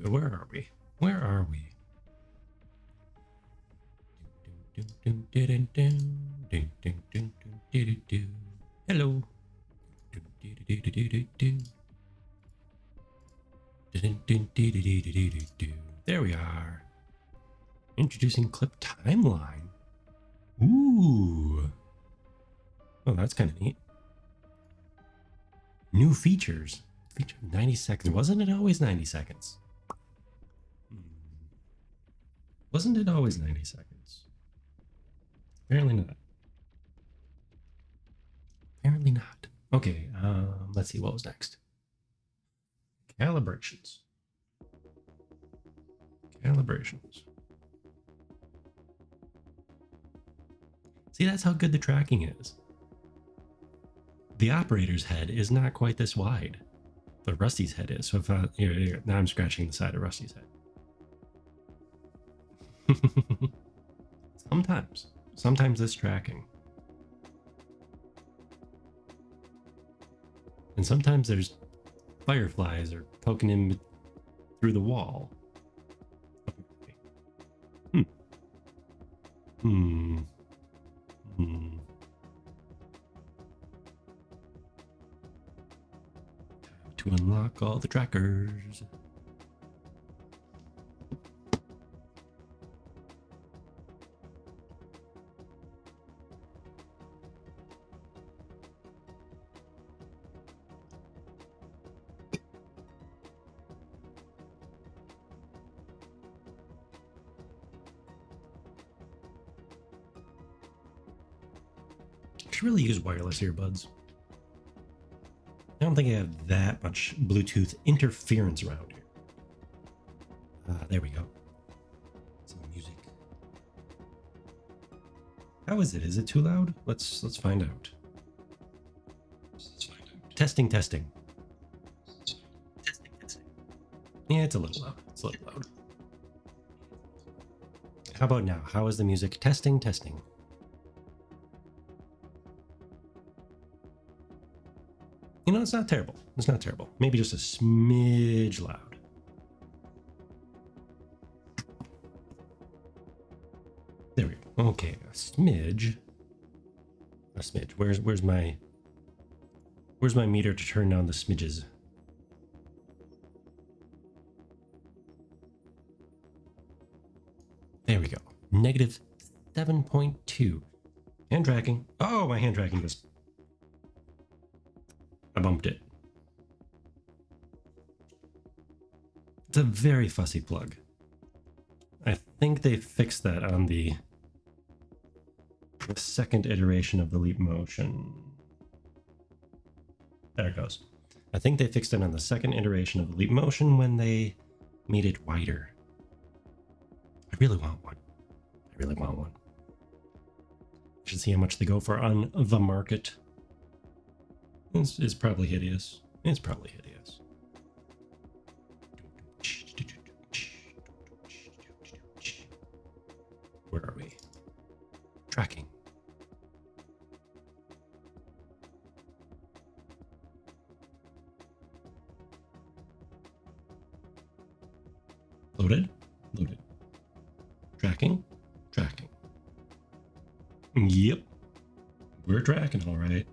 Where are we? Where are we? Hello. There we are. Introducing clip timeline. Ooh. Oh, that's kind of neat. New features. Feature 90 seconds. Wasn't it always 90 seconds? Wasn't it always 90 seconds? Apparently not. Apparently not. Okay, let's see what was next. Calibrations. Calibrations. See, that's how good the tracking is. The operator's head is not quite this wide, but Rusty's head is. So if here, now I'm scratching the side of Rusty's head. Sometimes this tracking. And sometimes there's fireflies are poking in through the wall. To unlock all the trackers. I should really use wireless earbuds. I don't think I have that much Bluetooth interference around here. There we go. Some music. How is it? Is it too loud? Let's find out. Testing. Testing. Yeah, it's a little loud. It's a little loud. How about now? How is the music? Testing. You know, it's not terrible. It's not terrible. Maybe just a smidge loud. There we go. Okay, a smidge. Where's my meter to turn down the smidges? There we go. Negative 7.2. Hand tracking. Oh, my hand tracking just... I bumped it. It's a very fussy plug. I think they fixed that on the second iteration of the Leap Motion. There it goes. I think they fixed it on the second iteration of the Leap Motion when they made it wider. I really want one. Should see how much they go for on the market. It's probably hideous. It's probably hideous. Where are we? Tracking. Loaded. Tracking. Yep. We're tracking all right.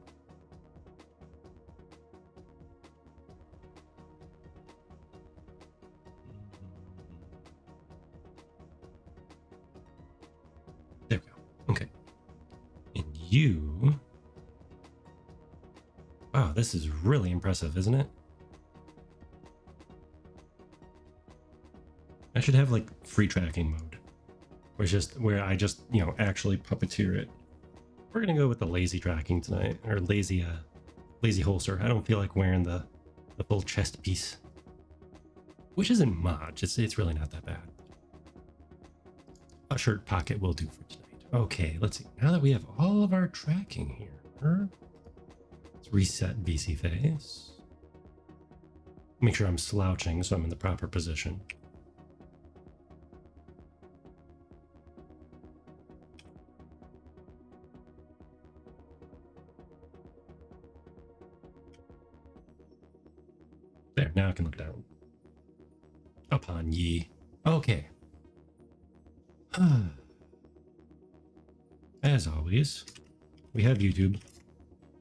There we go. Okay. And you... Wow, this is really impressive, isn't it? I should have like free tracking mode. Where I just, you know, actually puppeteer it. We're gonna go with the lazy tracking tonight, or lazy holster. I don't feel like wearing the full chest piece, which isn't much. It's really not that bad. sweatshirt pocket will do for tonight. Okay, let's see. Now that we have all of our tracking here, let's reset VC face. Make sure I'm slouching so I'm in the proper position. There, now I can look down. Upon ye. Okay. As always, we have YouTube.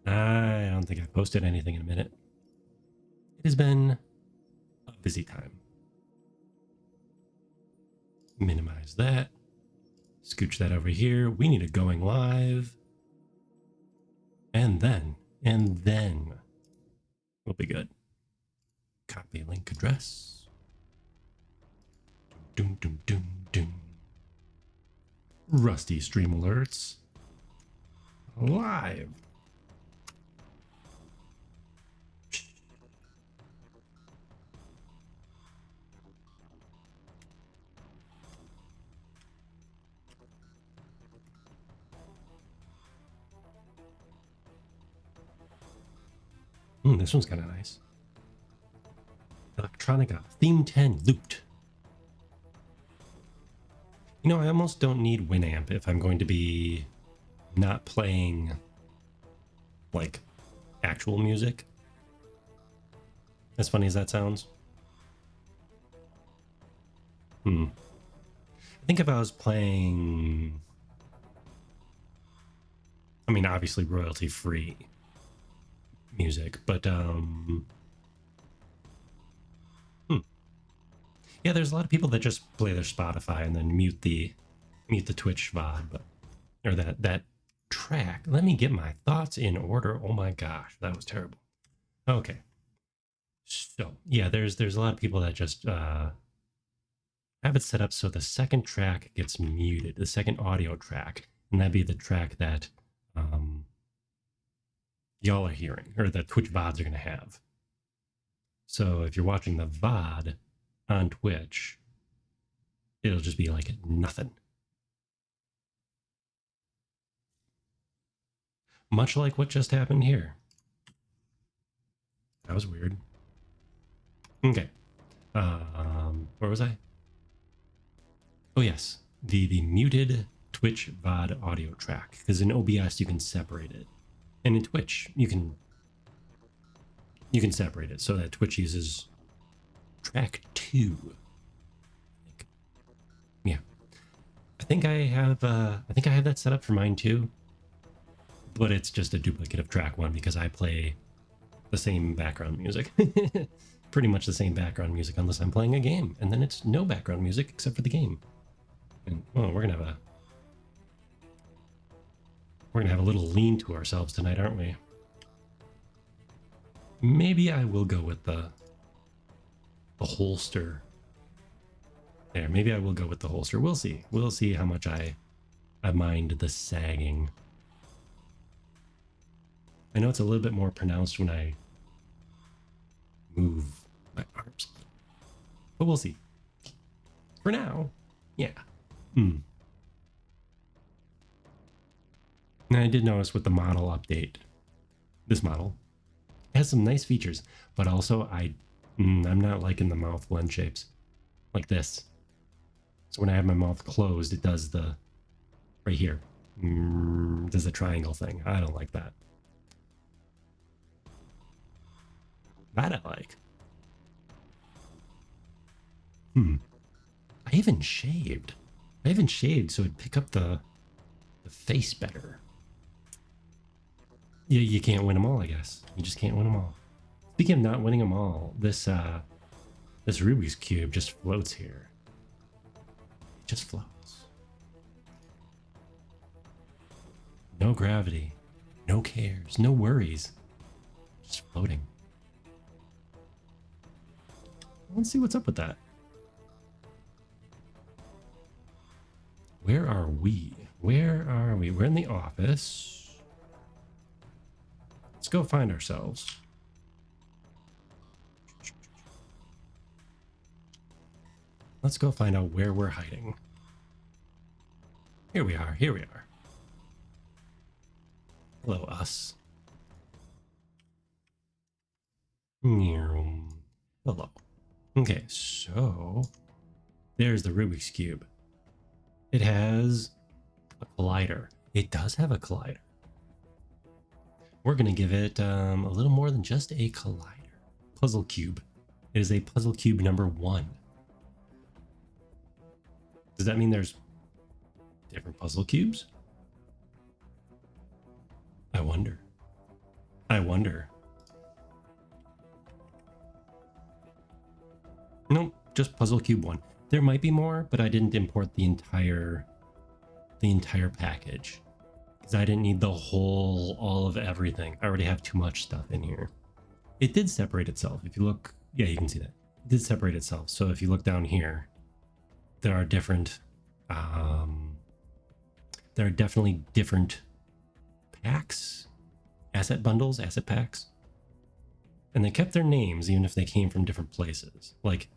I don't think I've posted anything in a minute. It has been a busy time. Minimize that. Scooch that over here. We need a going live. And then we'll be good. Copy link address. Doom, doom, doom, doom. Rusty stream alerts. Live. This one's kind of nice. Electronica theme 10 looped. You know, I almost don't need Winamp if I'm going to be not playing like actual music. As funny as that sounds. I think if I was playing, I mean, obviously royalty free music, but yeah, there's a lot of people that just play their Spotify and then mute the Twitch VOD, but or that track. Let me get my thoughts in order. Oh my gosh, that was terrible. Okay, so yeah, there's a lot of people that just have it set up so the second track gets muted, the second audio track, and that'd be the track that y'all are hearing, or that Twitch VODs are going to have. So if you're watching the VOD on Twitch, it'll just be like nothing. Much like what just happened here. That was weird. Okay. Where was I? Oh yes, the muted Twitch VOD audio track, because in OBS you can separate it. And in Twitch, you can separate it so that Twitch uses track 2. Yeah, I think I have that set up for mine too, but it's just a duplicate of track 1 because I play the same background music, pretty much the same background music, unless I'm playing a game, and then it's no background music except for the game. And well, we're gonna have a little lean to ourselves tonight, aren't we? Maybe I will go with the holster. There, maybe I will go with the holster. We'll see. We'll see how much I mind the sagging. I know it's a little bit more pronounced when I move my arms, but we'll see. For now, yeah. And I did notice with the model update, this model has some nice features, but also I'm not liking the mouth blend shapes like this. So when I have my mouth closed, it does the right here, does the triangle thing. I don't like that. That I like. I even shaved so it'd pick up the face better. Yeah, you can't win them all, I guess. You just can't win them all. Speaking of not winning them all, this Rubik's Cube just floats here. It just floats. No gravity, no cares, no worries. Just floating. Let's see what's up with that. Where are we? Where are we? We're in the office. Let's go find ourselves. Let's go find out where we're hiding. Here we are. Here we are. Hello, us. Hello. Okay, so there's the Rubik's Cube. It has a collider. It does have a collider. We're going to give it a little more than just a collider. Puzzle cube. It is a puzzle cube number 1. Does that mean there's different puzzle cubes? I wonder. I wonder. Nope, just puzzle cube 1. There might be more, but I didn't import the entire package because I didn't need all of everything. I already have too much stuff in here. It did separate itself. If you look, yeah, you can see that. It did separate itself. So if you look down here, there are different, there are definitely different packs, asset bundles, asset packs. And they kept their names even if they came from different places. Like,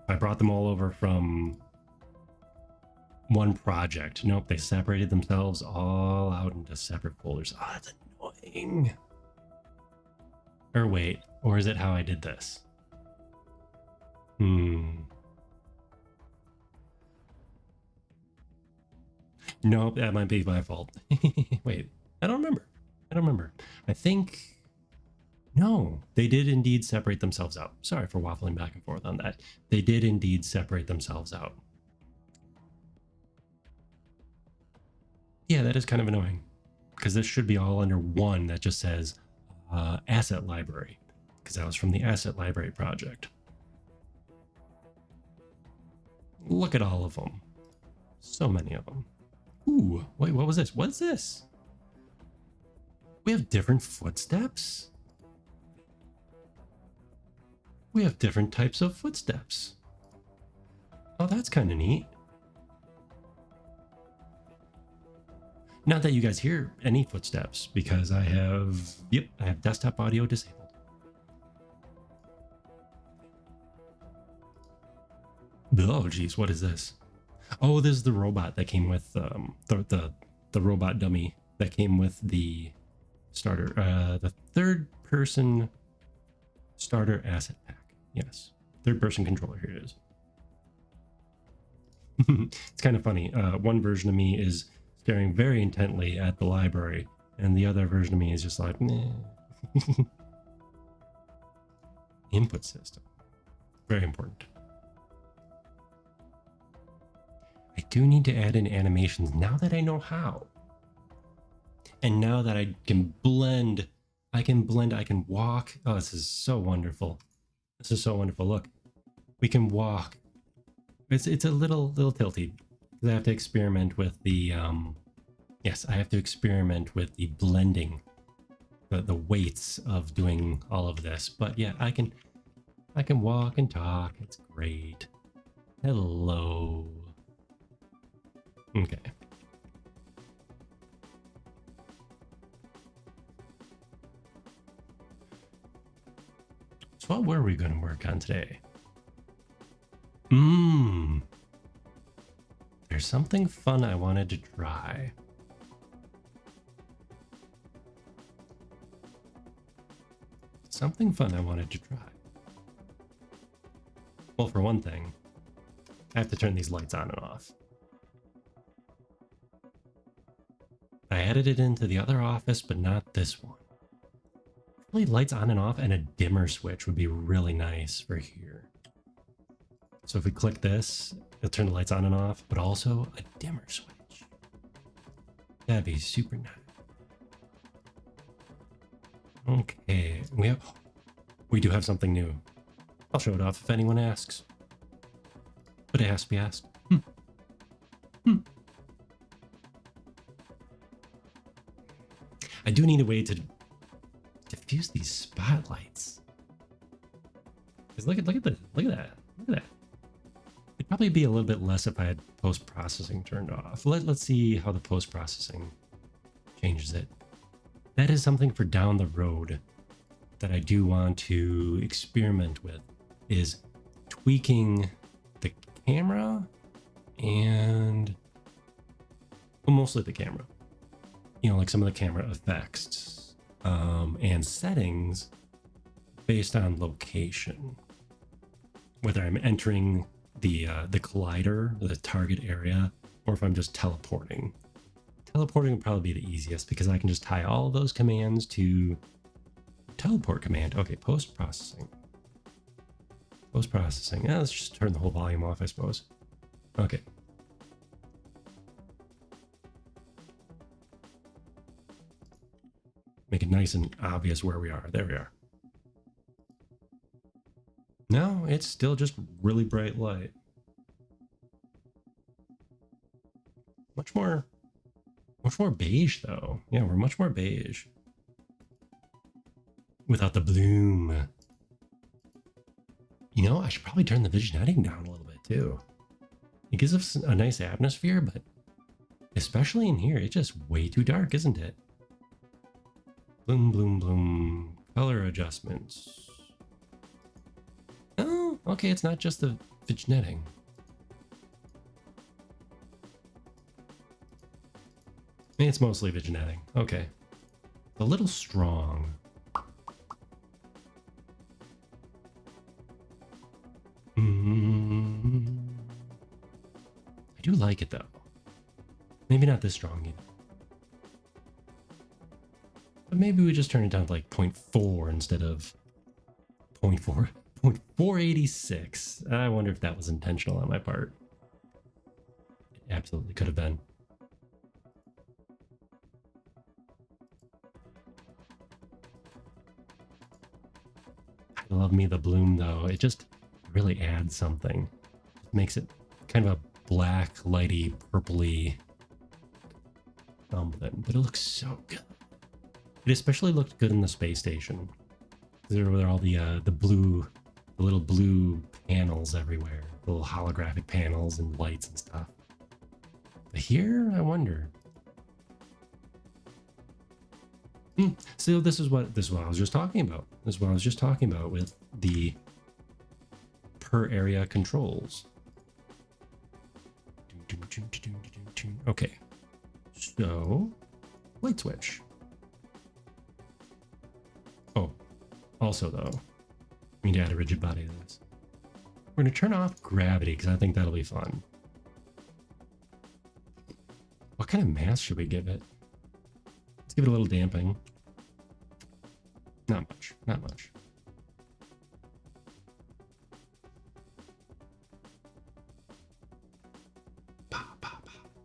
I brought them all over from one project. Nope, they separated themselves all out into separate folders. Oh, that's annoying. Or wait, or is it how I did this? Nope, that might be my fault. Wait, I don't remember. I think... No, they did indeed separate themselves out. Sorry for waffling back and forth on that. They did indeed separate themselves out. Yeah, that is kind of annoying. Because this should be all under one that just says asset library. Because that was from the asset library project. Look at all of them. So many of them. Ooh, wait, what was this? What's this? We have different footsteps? We have different types of footsteps. Oh, that's kind of neat. Not that you guys hear any footsteps because I have desktop audio disabled. Oh, geez, what is this? Oh, this is the robot that came with the robot dummy that came with the starter, the third-person starter asset pack. Yes, third-person controller. Here it is. It's kind of funny. One version of me is staring very intently at the library, and the other version of me is just like, meh. Input system. Very important. I do need to add in animations now that I know how. And now that I can blend, I can walk. Oh, this is so wonderful. This is so wonderful. Look, we can walk. It's a little tilty because I have to experiment with the yes, I have to experiment with the blending, the weights of doing all of this. But yeah, I can walk and talk. It's great. Hello. Okay. So what were we going to work on today? There's something fun I wanted to try. Something fun I wanted to try. Well, for one thing, I have to turn these lights on and off. I added it into the other office, but not this one. Probably lights on and off and a dimmer switch would be really nice for here. So if we click this, it'll turn the lights on and off, but also a dimmer switch. That'd be super nice. Okay, we do have something new. I'll show it off if anyone asks. But it has to be asked. I do need a way to diffuse these spotlights. Because look at that. It'd probably be a little bit less if I had post-processing turned off. Let's see how the post-processing changes it. That is something for down the road that I do want to experiment with, is tweaking the camera and well, mostly the camera. You know, like some of the camera effects and settings based on location. Whether I'm entering the collider, the target area, or if I'm just teleporting. Teleporting would probably be the easiest because I can just tie all of those commands to teleport command. Okay, post-processing. Post-processing. Yeah, let's just turn the whole volume off, I suppose. Okay. Make it nice and obvious where we are. There we are. No, it's still just really bright light. Much more beige though. Yeah, we're much more beige. Without the bloom. You know, I should probably turn the vignetting down a little bit too. It gives us a nice atmosphere, but especially in here, it's just way too dark, isn't it? Bloom, bloom, bloom. Color adjustments. Oh, okay, it's not just the vignetting. It's mostly vignetting. Okay. A little strong. I do like it though. Maybe not this strong either. But maybe we just turn it down to like 0.4 instead of 0.4. 0.486. I wonder if that was intentional on my part. It absolutely could have been. I love me the bloom though. It just really adds something. It makes it kind of a black, lighty, purpley something, but it looks so good. It especially looked good in the space station. There were all the blue, the little blue panels everywhere, little holographic panels and lights and stuff. But here, I wonder. So this is what I was just talking about. This is what I was just talking about with the per area controls. Okay, so light switch. Oh, also though, we need to add a rigid body to this. We're gonna turn off gravity because I think that'll be fun. What kind of mass should we give it? Let's give it a little damping. Not much, not much.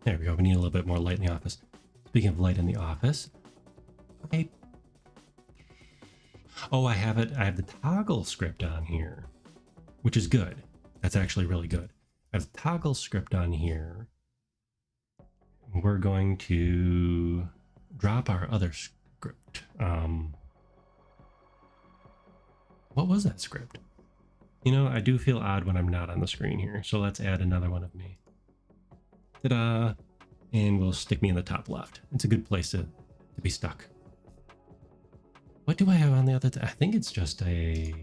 There we go. We need a little bit more light in the office. Speaking of light in the office, I have it. I have the toggle script on here, which is good. That's actually really good. I have the toggle script on here. We're going to drop our other script. What was that script? You know, I do feel odd when I'm not on the screen here, so let's add another one of me. Ta-da! And we'll stick me in the top left. It's a good place to be stuck. What do I have on the other? I think it's just a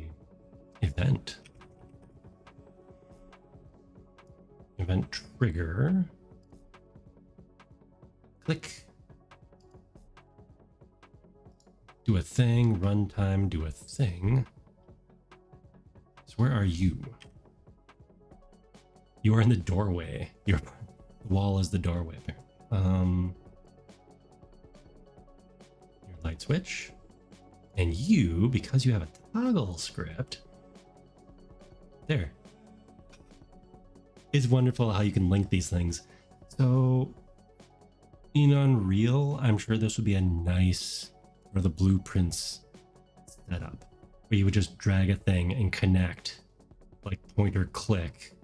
event. Event trigger. Click. Do a thing. Runtime. Do a thing. So where are you? You are in the doorway. Your wall is the doorway. Your light switch. And you, because you have a toggle script, there. It's wonderful how you can link these things. So in Unreal, I'm sure this would be a nice, for the blueprints setup, where you would just drag a thing and connect, like pointer click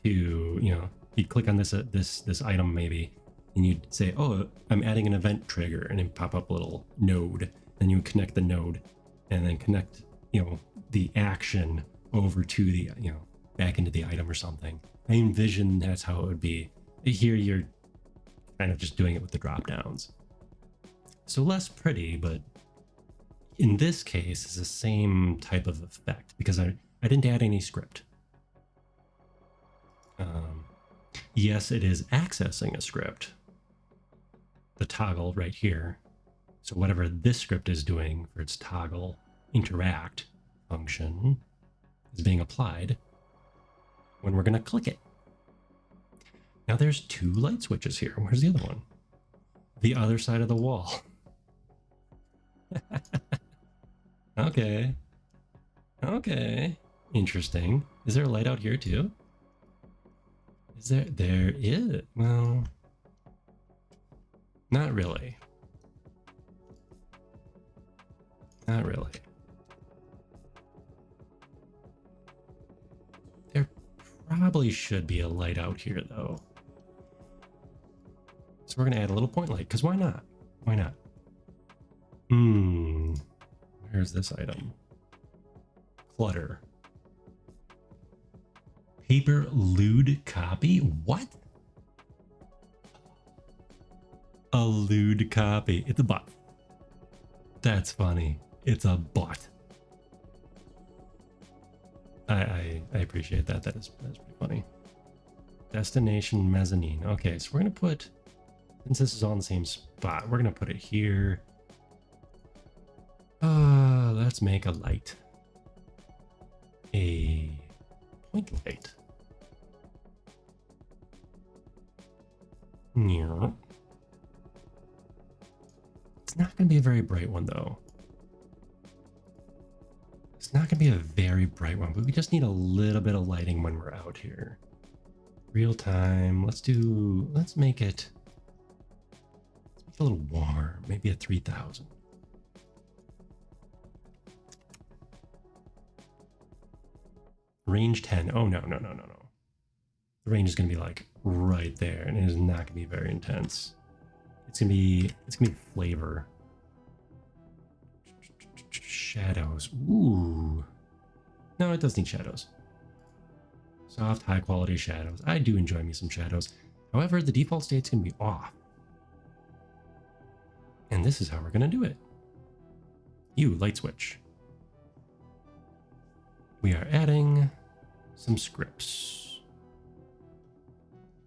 to, you know, you'd click on this item maybe, and you'd say, oh, I'm adding an event trigger, and it'd pop up a little node. Then you would connect the node, and then connect, you know, the action over to the, you know, back into the item or something. I envision that's how it would be. Here you're kind of just doing it with the drop downs. So less pretty, but in this case, it's the same type of effect because I didn't add any script. Yes, it is accessing a script, the toggle right here. So whatever this script is doing for its toggle interact function is being applied when we're going to click it. Now there's 2 light switches here. Where's the other one? The other side of the wall. Okay. Okay. Interesting. Is there a light out here too? Is there? There is. Well, not really. Not really. There probably should be a light out here though. So we're going to add a little point light, because why not? Why not? Where's this item? Clutter. Paper lewd copy? What? A lewd copy. It's a bot. That's funny. It's a bot. I appreciate that. That's pretty funny. Destination mezzanine. Okay, so we're going to put, since this is all in the same spot, we're going to put it here. Let's make a light. A point light. Yeah. It's not going to be a very bright one though. It's not going to be a very bright one, but we just need a little bit of lighting when we're out here. Real time. Let's make it a little warmer. Maybe a 3000. Range 10. Oh, no. The range is going to be like right there, and it is not going to be very intense. It's going to be flavor. Shadows. Ooh. No, it does need shadows. Soft, high quality shadows. I do enjoy me some shadows. However, the default state's going to be off. And this is how we're going to do it. Light switch. We are adding some scripts.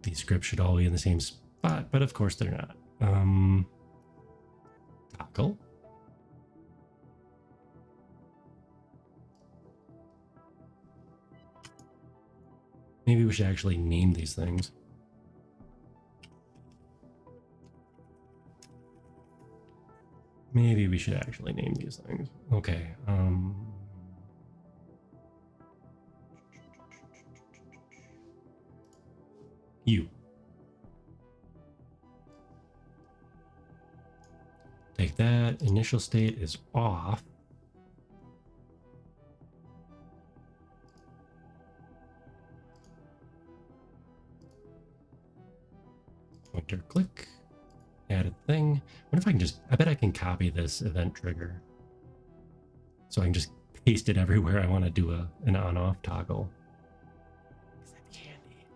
These scripts should all be in the same spot, but of course they're not. Toggle. Maybe we should actually name these things. Maybe we should actually name these things. Okay. You. Take that. Initial state is off. Pointer click. Add a thing. What if I can I bet I can copy this event trigger. So I can just paste it everywhere I want to do an on-off toggle. Is that candy?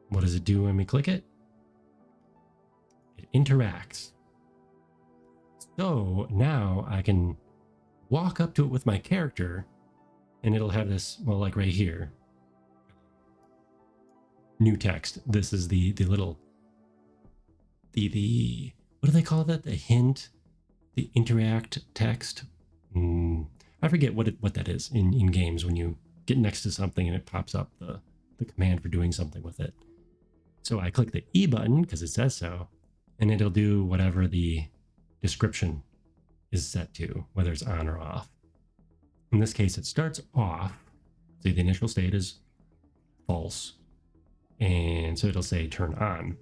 What does it do when we click it? It interacts. So now I can walk up to it with my character and it'll have this, well, like right here. New text. This is the little, the what do they call that? The hint, the interact text. I forget what that is in games when you get next to something and it pops up the command for doing something with it. So I click the E button because it says so, and it'll do whatever the description is set to, whether it's on or off. In this case, it starts off. See, the initial state is false. And so it'll say turn on.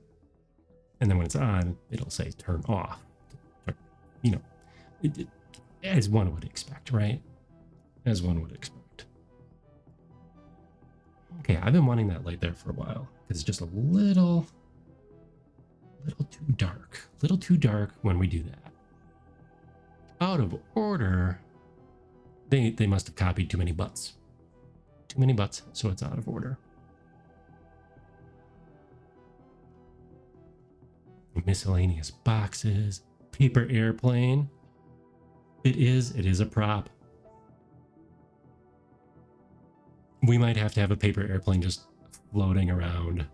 And then when it's on, it'll say turn off. You know, as one would expect, right? As one would expect. Okay, I've been wanting that light there for a while because it's just a little too dark. A little too dark when we do that. Out of order. They must have copied too many butts. Too many butts, so it's out of order. miscellaneous boxes, paper airplane. It is a prop. We might have to have a paper airplane just floating around.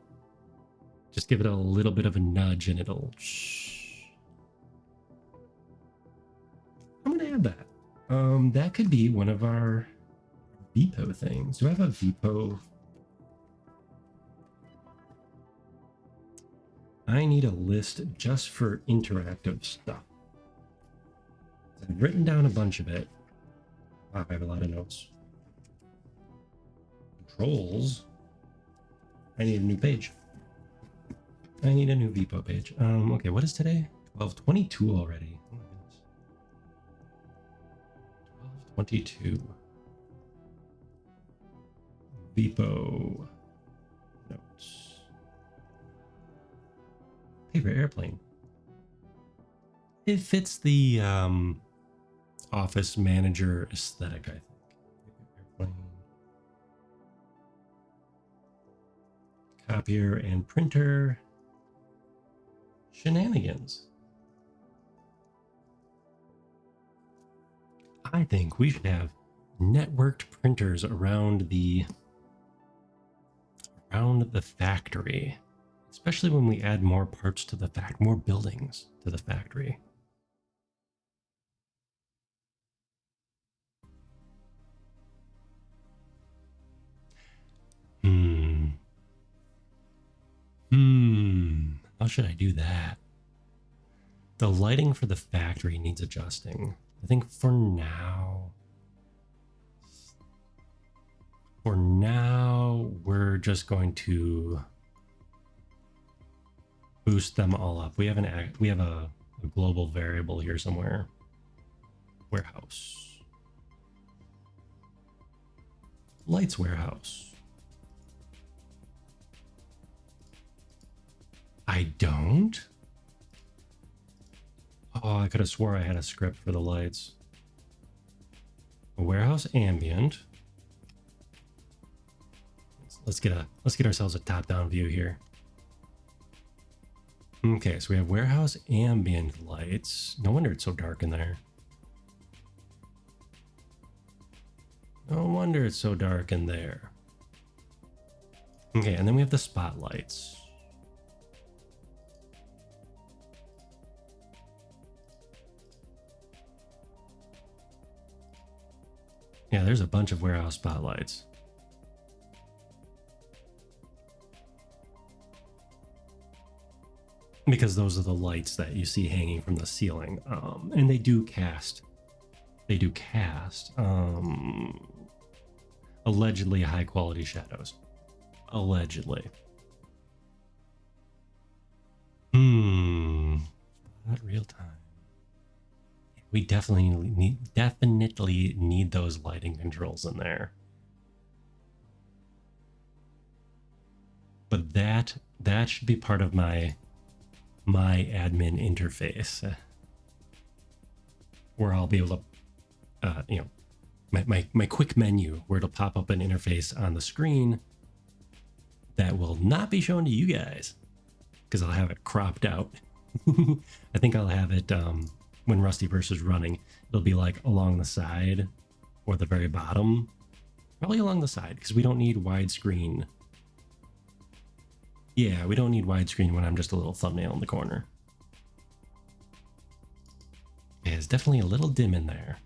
Just give it a little bit of a nudge and it'll shh. I'm gonna add that. That could be one of our Vipo things. Do I have a Vipo? I need a list just for interactive stuff. I've written down a bunch of it. Wow, I have a lot of notes. Controls. I need a new page. I need a new Vipo page. Okay, what is today? 12/22 already. Oh my goodness. 12/22. Vipo notes. Paper airplane. It fits the office manager aesthetic, I think. Paper airplane. Copier and printer. Shenanigans. I think we should have networked printers around the factory, especially when we add more parts to the more buildings to the factory. How should I do that? The lighting for the factory needs adjusting. I think for now, we're just going to boost them all up. We have a global variable here somewhere. Warehouse. Lights warehouse. I don't? Oh, I could have swore I had a script for the lights. A warehouse ambient. Let's get ourselves a top-down view here. Okay, so we have warehouse ambient lights. No wonder it's so dark in there. No wonder it's so dark in there. Okay, and then we have the spotlights. Yeah, there's a bunch of warehouse spotlights. Because those are the lights that you see hanging from the ceiling. And they do cast. Allegedly high quality shadows. Allegedly. Not real time. We definitely need those lighting controls in there. But that should be part of my admin interface, where I'll be able to, my quick menu where it'll pop up an interface on the screen that will not be shown to you guys because I'll have it cropped out. I think I'll have it when Rustyverse is running. It'll be like along the side or the very bottom, probably along the side because we don't need widescreen. Yeah, we don't need widescreen when I'm just a little thumbnail in the corner. Yeah, it's definitely a little dim in there.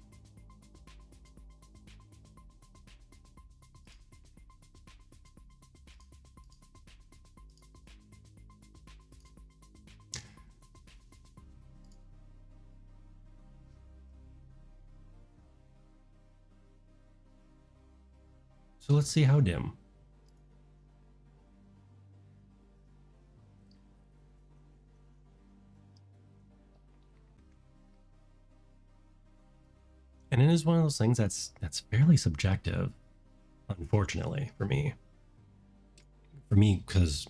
So let's see how dim. And it is one of those things that's fairly subjective, unfortunately, for me. Because,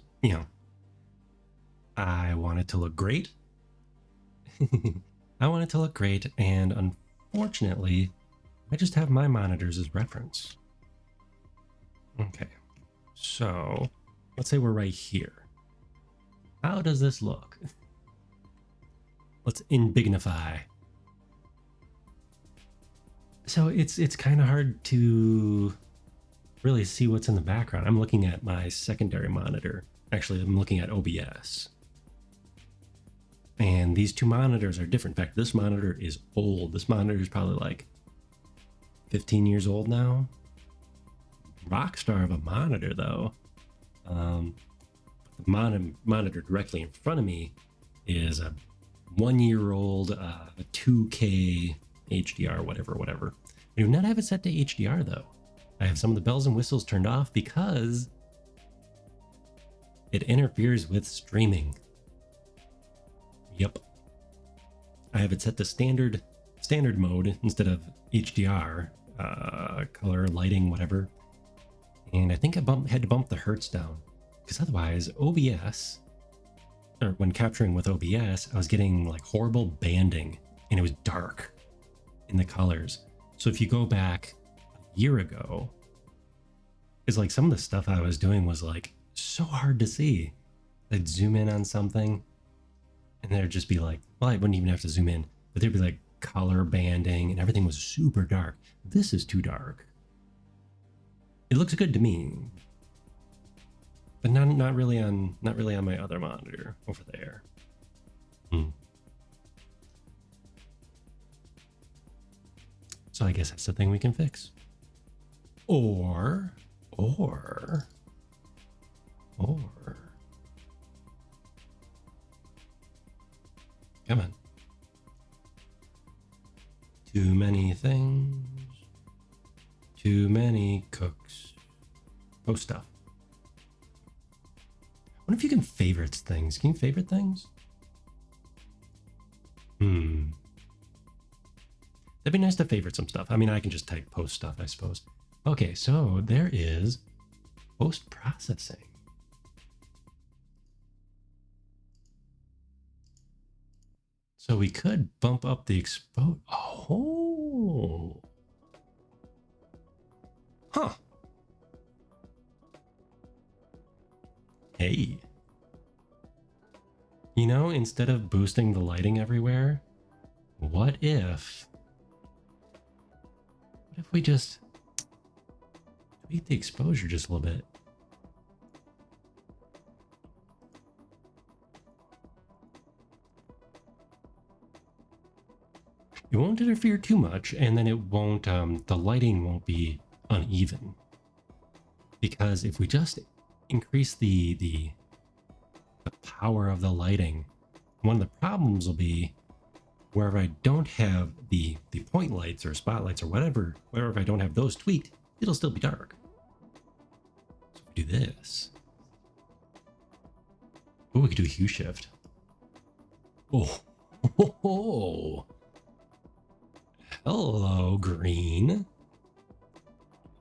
I want it to look great. I want it to look great, and unfortunately, I just have my monitors as reference. Okay, so let's say we're right here. How does this look? Let's inbignify. So it's kind of hard to really see what's in the background. I'm looking at my secondary monitor. Actually, I'm looking at OBS. And these two monitors are different. In fact, this monitor is old. This monitor is probably like 15 years old now. Rockstar of a monitor, though. The monitor directly in front of me is a 1-year-old 2K HDR, whatever. I do not have it set to HDR, though. I have some of the bells and whistles turned off because it interferes with streaming. Yep. I have it set to standard mode instead of HDR, color, lighting, whatever. And I think I had to bump the hertz down because otherwise OBS, or when capturing with OBS, I was getting like horrible banding and it was dark in the colors. So if you go back a year ago, it's like some of the stuff I was doing was like so hard to see. I'd zoom in on something and there'd just be like, well, I wouldn't even have to zoom in, but there'd be like color banding and everything was super dark. This is too dark. It looks good to me, but not really on my other monitor over there. So I guess that's the thing we can fix. Or come on. Too many things. Too many cooks. Post stuff. I wonder if you can favorite things. Can you favorite things? That'd be nice to favorite some stuff. I mean, I can just type post stuff, I suppose. Okay, so there is post processing. So we could bump up the expose. Oh. Huh. Hey. You know, instead of boosting the lighting everywhere, what if we just tweak the exposure just a little bit? It won't interfere too much, and then it won't, the lighting won't be uneven. Because if we just increase the power of the lighting, one of the problems will be wherever I don't have the point lights or spotlights or whatever, wherever I don't have those tweaked, it'll still be dark. So if we do this. Oh, we could do a hue shift. Oh. Oh. Hello, green.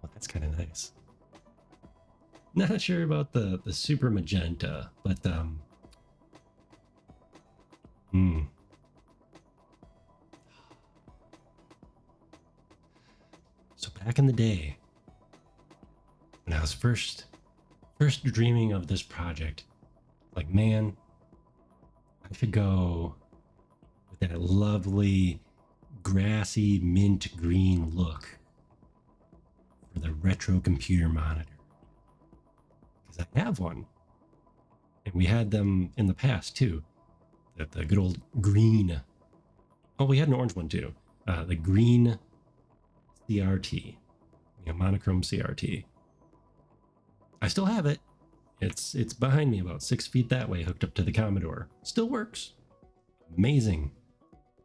Oh, that's kind of nice. Not sure about the super magenta, but So back in the day, when I was first dreaming of this project, like, man, I should go with that lovely grassy mint green look for the retro computer monitor. Because I have one. And we had them in the past too. The good old green. Oh, we had an orange one too. The green CRT. Monochrome CRT. I still have it. It's behind me about 6 feet that way, hooked up to the Commodore. Still works. Amazing.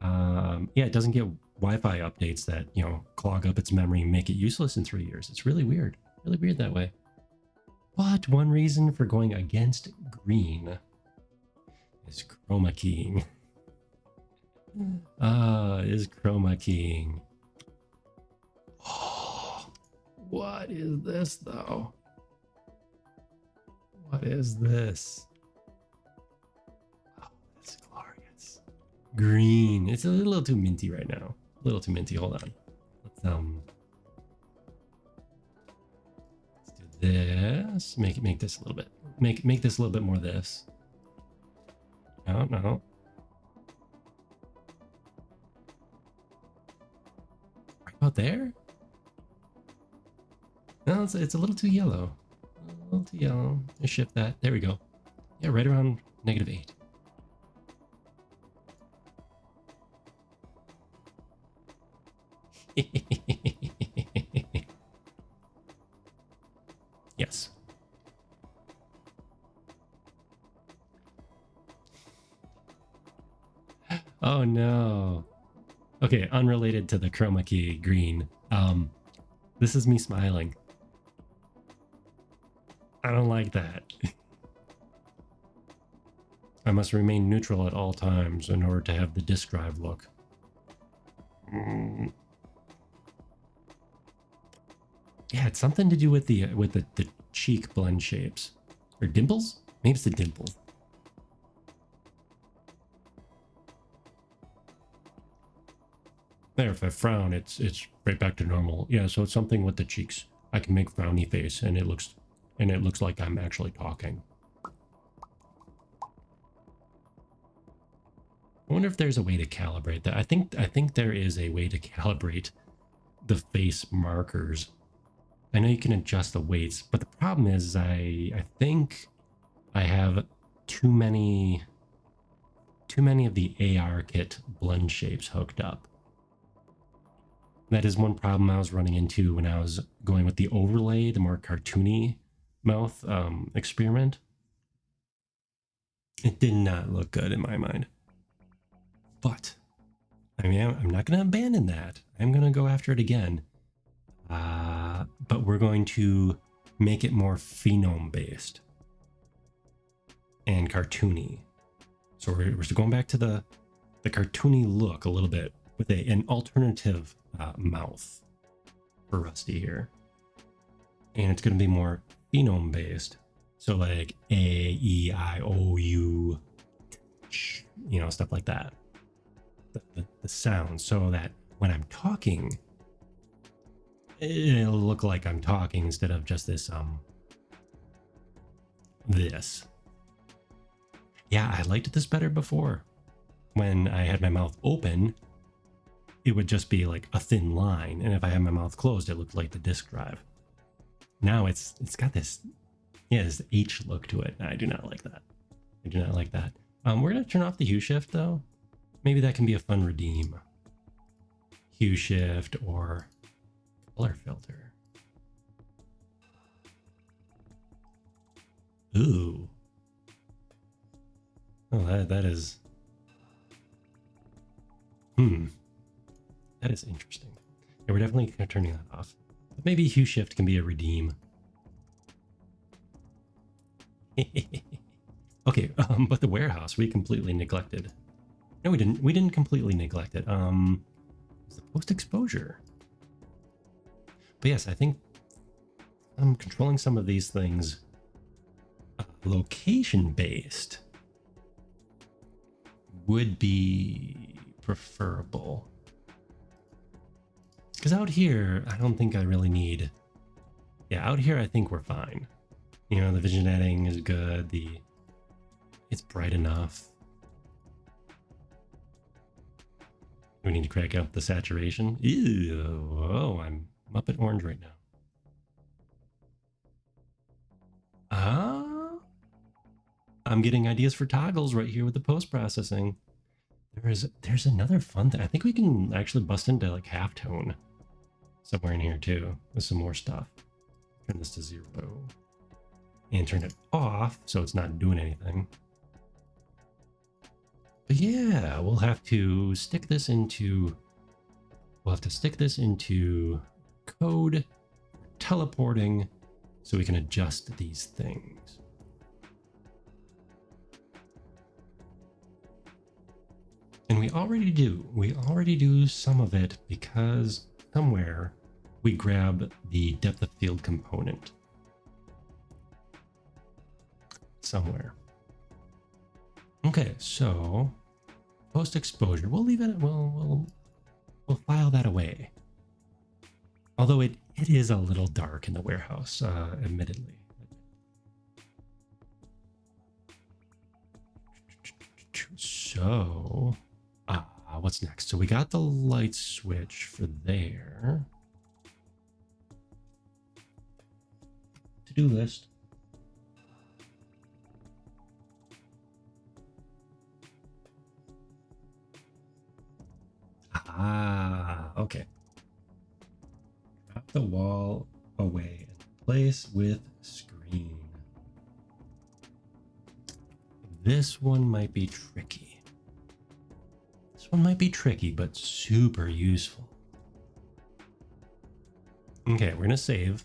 Yeah, it doesn't get Wi-Fi updates that, clog up its memory and make it useless in 3 years. It's really weird. Really weird that way. But one reason for going against green is chroma keying. Is chroma keying. Oh, what is this though? What is this? Oh, that's glorious. Green. It's a little too minty right now. A little too minty. Hold on. Let's do this. Make this a little bit. Make this a little bit more this. No. about there? No, it's a little too yellow. A little too yellow. Let's shift that. There we go. Yeah, right around -8. Yes. Oh no. Okay, unrelated to the chroma key green. This is me smiling. I don't like that. I must remain neutral at all times in order to have the disk drive look. Yeah, it's something to do with the cheek blend shapes. Or dimples? Maybe it's the dimples. There, if I frown, it's right back to normal. Yeah, so it's something with the cheeks. I can make frowny face and it looks like I'm actually talking. I wonder if there's a way to calibrate that. I think there is a way to calibrate the face markers. I know you can adjust the weights, but the problem is I think I have too many of the AR kit blend shapes hooked up. That is one problem I was running into when I was going with the overlay, the more cartoony mouth experiment. It did not look good in my mind. But, I mean, I'm not going to abandon that. I'm going to go after it again. But we're going to make it more phenome-based and cartoony. So we're going back to the cartoony look a little bit with an alternative mouth for Rusty here. And it's going to be more phenome based. So like A, E, I, O, U, you know, stuff like that. The sound, so that when I'm talking, it'll look like I'm talking instead of just this, this. Yeah, I liked this better before. When I had my mouth open, it would just be like a thin line, and if I had my mouth closed, it looked like the disk drive. Now it's got this, yeah, this H look to it. I do not like that. I do not like that. We're gonna turn off the hue shift though. Maybe that can be a fun redeem. Hue shift or color filter. Ooh. Oh, that is. That is interesting. Yeah, we're definitely turning that off. But maybe hue shift can be a redeem. Okay, but the warehouse we completely neglected. No, we didn't. We didn't completely neglect it. It's the post exposure. But yes, I think I'm controlling some of these things location based would be preferable. Because out here, I don't think I really need... Yeah, out here I think we're fine. You know, the vignetting is good, it's bright enough. We need to crank up the saturation. Ew, oh, I'm up at orange right now. I'm getting ideas for toggles right here with the post-processing. There's another fun thing. I think we can actually bust into like halftone somewhere in here too with some more stuff. Turn this to 0 and turn it off so it's not doing anything. But yeah, we'll have to stick this into code teleporting so we can adjust these things. And we already do some of it because somewhere we grab the depth of field component. Somewhere. Okay, so post exposure, we'll leave it, we'll file that away. Although it is a little dark in the warehouse, admittedly. So, what's next? So we got the light switch for there. To-do list. Ah, okay. Drop the wall away and place with screen. This one might be tricky. This one might be tricky, but super useful. Okay, we're gonna save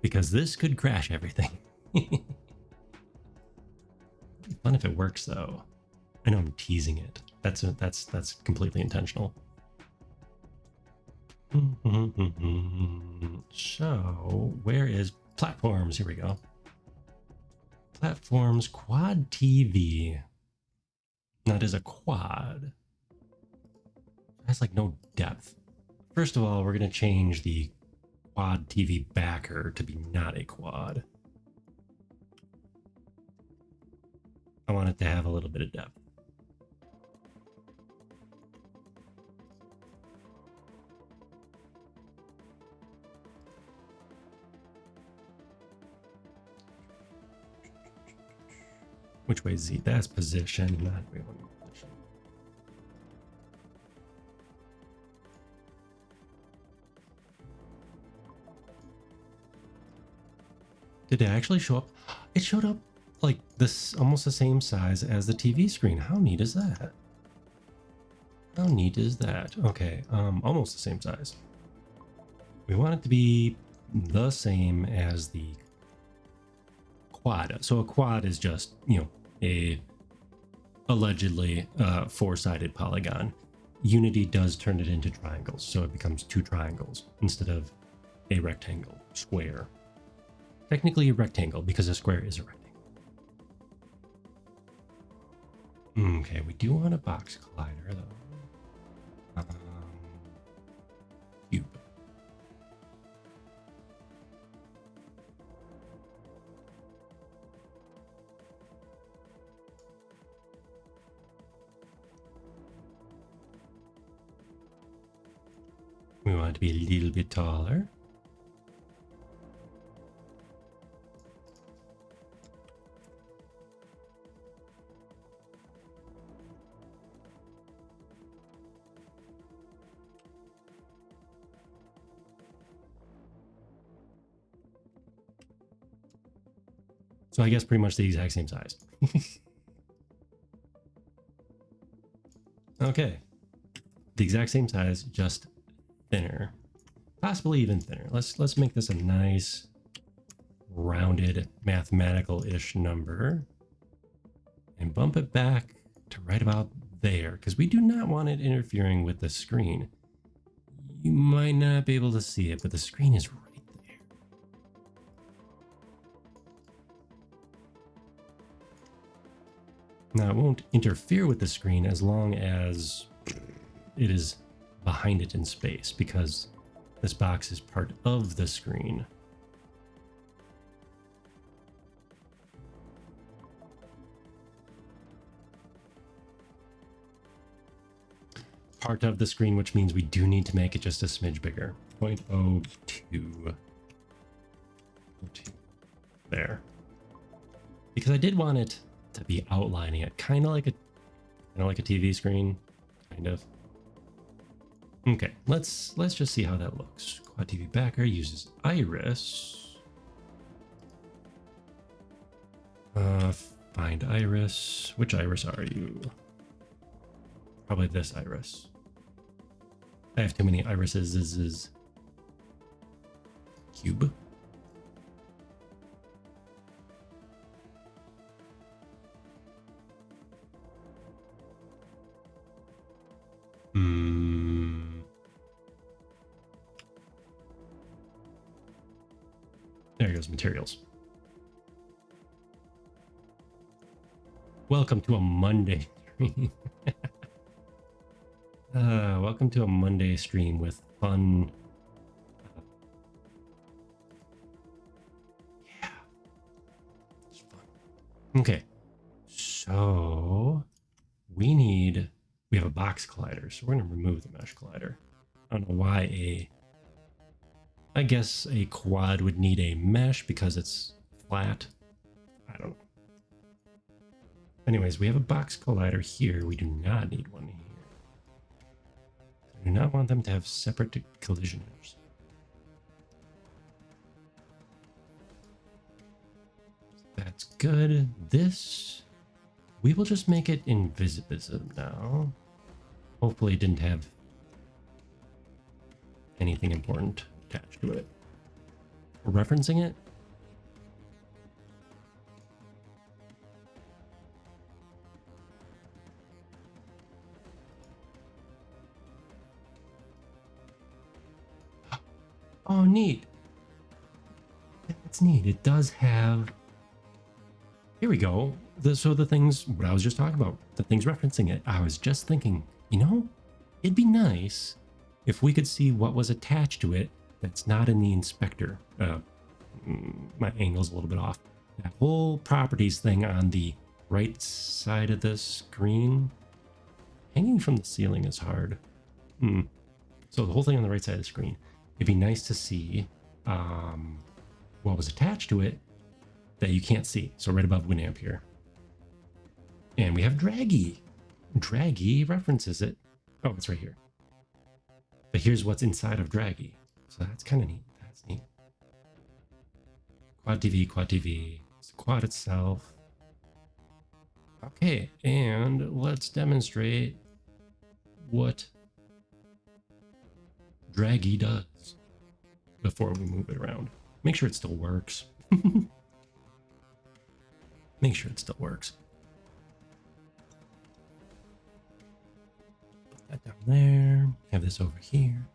because this could crash everything. It'd be fun if it works though. I know I'm teasing it. That's completely intentional. So where is platforms? Here we go. Platforms, quad TV. That is a quad. It has like no depth. First of all, we're going to change the quad TV backer to be not a quad. I want it to have a little bit of depth. Which way is Z? That's position, not we want position. Did it actually show up? It showed up like this, almost the same size as the TV screen. How neat is that? How neat is that? Okay, almost the same size. We want it to be the same as the quad. So a quad is just, a allegedly four-sided polygon. Unity does turn it into triangles, so it becomes two triangles instead of a rectangle, square. Technically a rectangle because a square is a rectangle. Okay, we do want a box collider though. Cube. We want it to be a little bit taller. So I guess pretty much the exact same size. Okay. The exact same size, just thinner. Possibly even thinner. Let's make this a nice rounded mathematical-ish number and bump it back to right about there because we do not want it interfering with the screen. You might not be able to see it, but the screen is right there. Now it won't interfere with the screen as long as it is behind it in space because this box is part of the screen. Part of the screen, which means we do need to make it just a smidge bigger. 0.02. There. Because I did want it to be outlining it, kind of like a TV screen, kind of. Okay, let's just see how that looks. Quad TV backer uses iris. Find iris. Which iris are you? Probably this iris. I have too many irises. This is cube. There goes materials. Welcome to a Monday stream. Welcome to a Monday stream with fun. Yeah, it's fun. Okay, so we have a box collider, so we're going to remove the mesh collider. I don't know why I guess a quad would need a mesh because it's flat. I don't know. Anyways, we have a box collider here. We do not need one here. I do not want them to have separate collisioners. That's good. This, we will just make it invisible now. Hopefully it didn't have anything important attached to it. We're referencing it. Oh, neat. That's neat. It does have... Here we go. So the things, what I was just talking about, the things referencing it, I was just thinking, you know, it'd be nice if we could see what was attached to it that's not in the inspector. My angle's a little bit off. That whole properties thing on the right side of the screen. Hanging from the ceiling is hard. So the whole thing on the right side of the screen. It'd be nice to see what was attached to it that you can't see. So right above Winamp here. And we have Draggy. Draggy references it. Oh, it's right here. But here's what's inside of Draggy. So that's kind of neat. That's neat. Quad TV, Quad TV. It's the quad itself. Okay, and let's demonstrate what Draggy does before we move it around. Make sure it still works. Make sure it still works. Put that down there. Have this over here.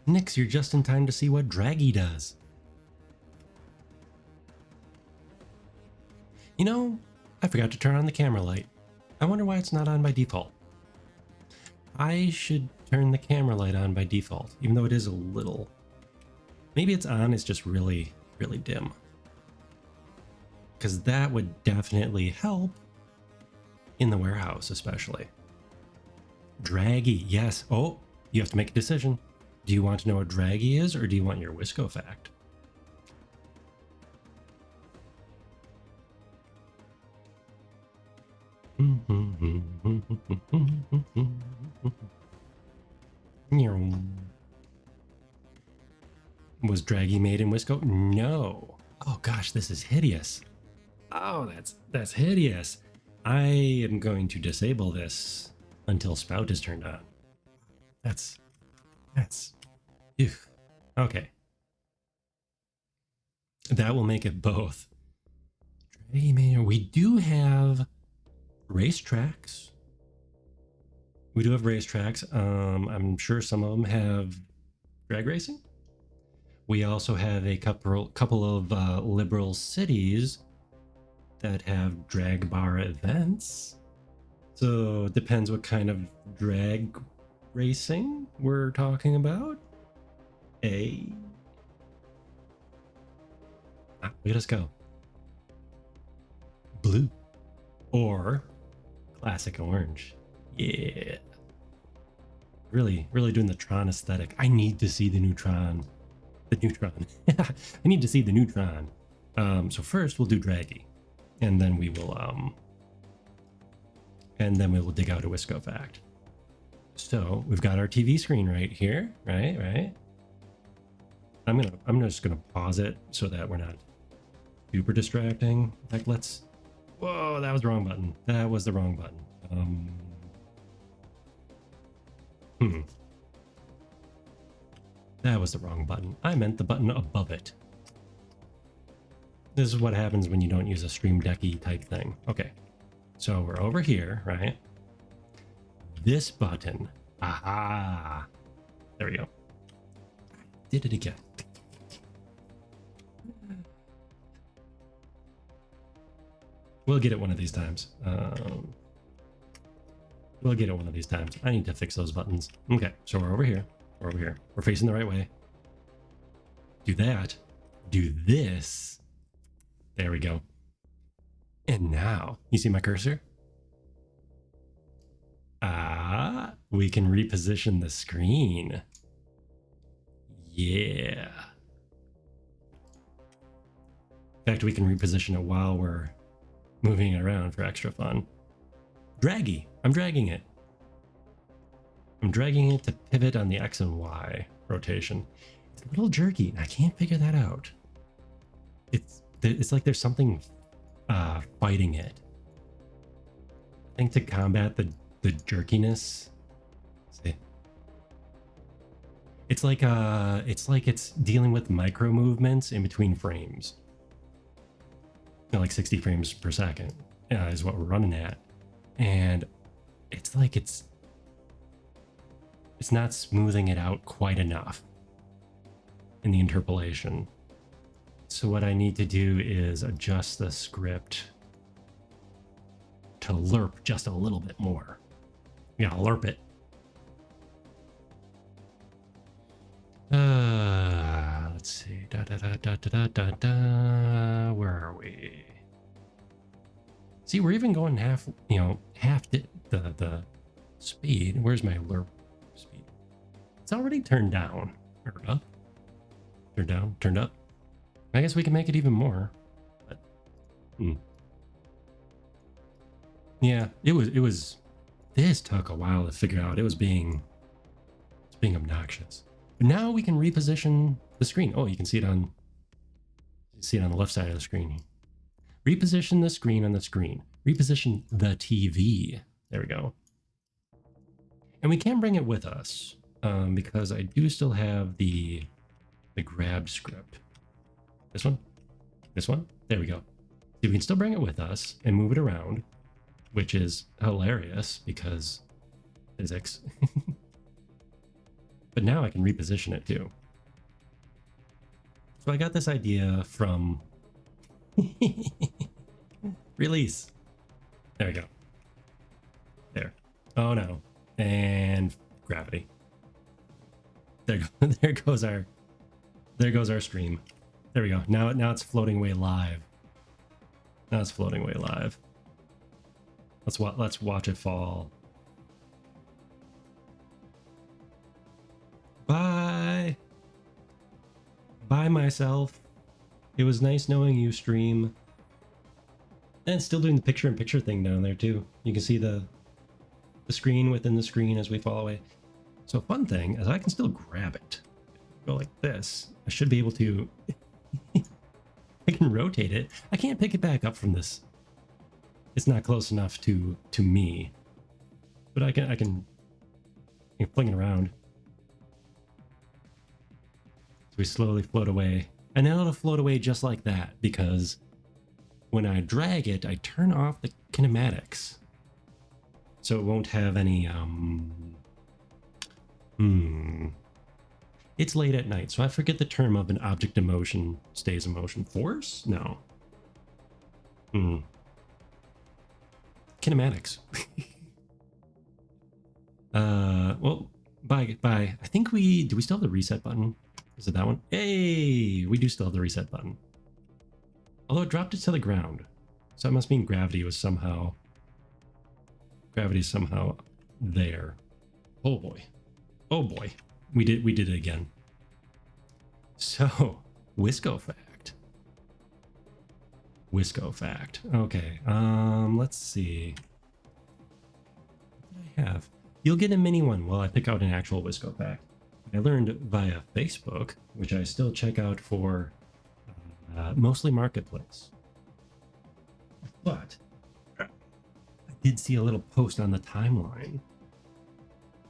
Nix, you're just in time to see what Draggy does. You know, I forgot to turn on the camera light. I wonder why it's not on by default. I should turn the camera light on by default, even though it is a little... Maybe it's on, it's just really, really dim. Because that would definitely help in the warehouse, especially. Draggy, yes. Oh, you have to make a decision. Do you want to know what Draggy is, or do you want your Wisco fact? Was Draggy made in Wisco? No. Oh gosh, this is hideous. Oh, that's hideous. I am going to disable this until Spout is turned on. That's ew. Okay. That will make it both. Draggy made. We do have racetracks. We do have racetracks. I'm sure some of them have drag racing. We also have a couple of liberal cities that have drag bar events. So it depends what kind of drag racing we're talking about. Look at us go. Blue or classic orange. Yeah. Really doing the Tron aesthetic. I need to see the neutron. The neutron. I need to see the neutron. So first we'll do Draggy. And then we will dig out a Wisco fact. So we've got our TV screen right here, right? I'm just gonna pause it so that we're not super distracting. In fact, let's... Whoa, that was the wrong button. That was the wrong button. That was the wrong button. I meant the button above it. This is what happens when you don't use a Stream Decky type thing. Okay, so we're over here, right? This button. Aha! There we go. Did it again. We'll get it one of these times. We'll get it one of these times. I need to fix those buttons. Okay, so we're over here. We're over here. We're facing the right way. Do that. Do this. There we go. And now, you see my cursor? We can reposition the screen. Yeah. In fact, we can reposition it while we're moving it around for extra fun. Draggy. I'm dragging it. I'm dragging it to pivot on the X and Y rotation. It's a little jerky. I can't figure that out. It's like there's something fighting it. I think to combat the jerkiness. See. It's like it's dealing with micro movements in between frames. You know, like 60 frames per second is what we're running at, and it's like it's not smoothing it out quite enough in the interpolation. So what I need to do is adjust the script to lerp just a little bit more. Yeah, lerp it. Let's see. Where are we? See, we're even going half the speed. Where's my lerp speed? It's already turned down. Turned up. Turned down. Turned up. I guess we can make it even more. But, yeah, it was. This took a while to figure out. It's being obnoxious. But now we can reposition the screen. Oh, you can see it on the left side of the screen. Reposition the screen on the screen. Reposition the TV. There we go. And we can bring it with us because I do still have the grabbed script. This one? This one? There we go. So we can still bring it with us and move it around, which is hilarious because physics. But now I can reposition it too. So I got this idea from release. There we go. There. Oh no. And gravity. There goes our stream. There we go. Now it's floating away live. Now it's floating away live. Let's watch it fall. Bye. Bye myself. It was nice knowing you, stream. And still doing the picture-in-picture thing down there too. You can see the screen within the screen as we fall away. So fun thing is I can still grab it. Go like this. I should be able to. I can rotate it. I can't pick it back up from this. It's not close enough to me. But I can fling it around. So we slowly float away. And then it'll float away just like that because when I drag it, I turn off the kinematics. So it won't have any It's late at night, so I forget the term of an object in motion stays in motion. Force? No. Kinematics. Well, bye. I think do we still have the reset button? Is it that one? Hey, we do still have the reset button. Although it dropped it to the ground. So it must mean gravity is somehow there. Oh boy. Oh boy. We did it again. So, Wisco fact. Okay. Let's see. What did I have? You'll get a mini one while I pick out an actual Wisco fact. I learned via Facebook, which I still check out for mostly Marketplace. But I did see a little post on the timeline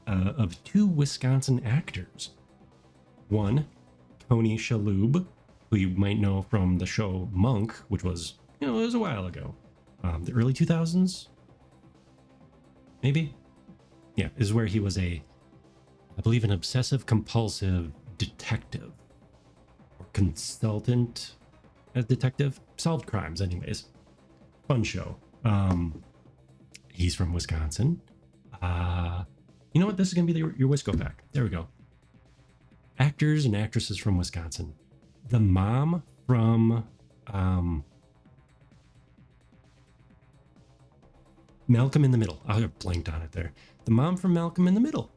of two Wisconsin actors. One, Tony Shalhoub, who you might know from the show Monk, which was, it was a while ago. The early 2000s? Maybe? Yeah, is where he was I believe, an obsessive compulsive detective. Or consultant as detective. Solved crimes, anyways. Fun show. He's from Wisconsin. You know what? This is going to be your Wisco fact. There we go. Actors and actresses from Wisconsin. The mom from Malcolm in the Middle. I blanked on it there. The mom from Malcolm in the Middle.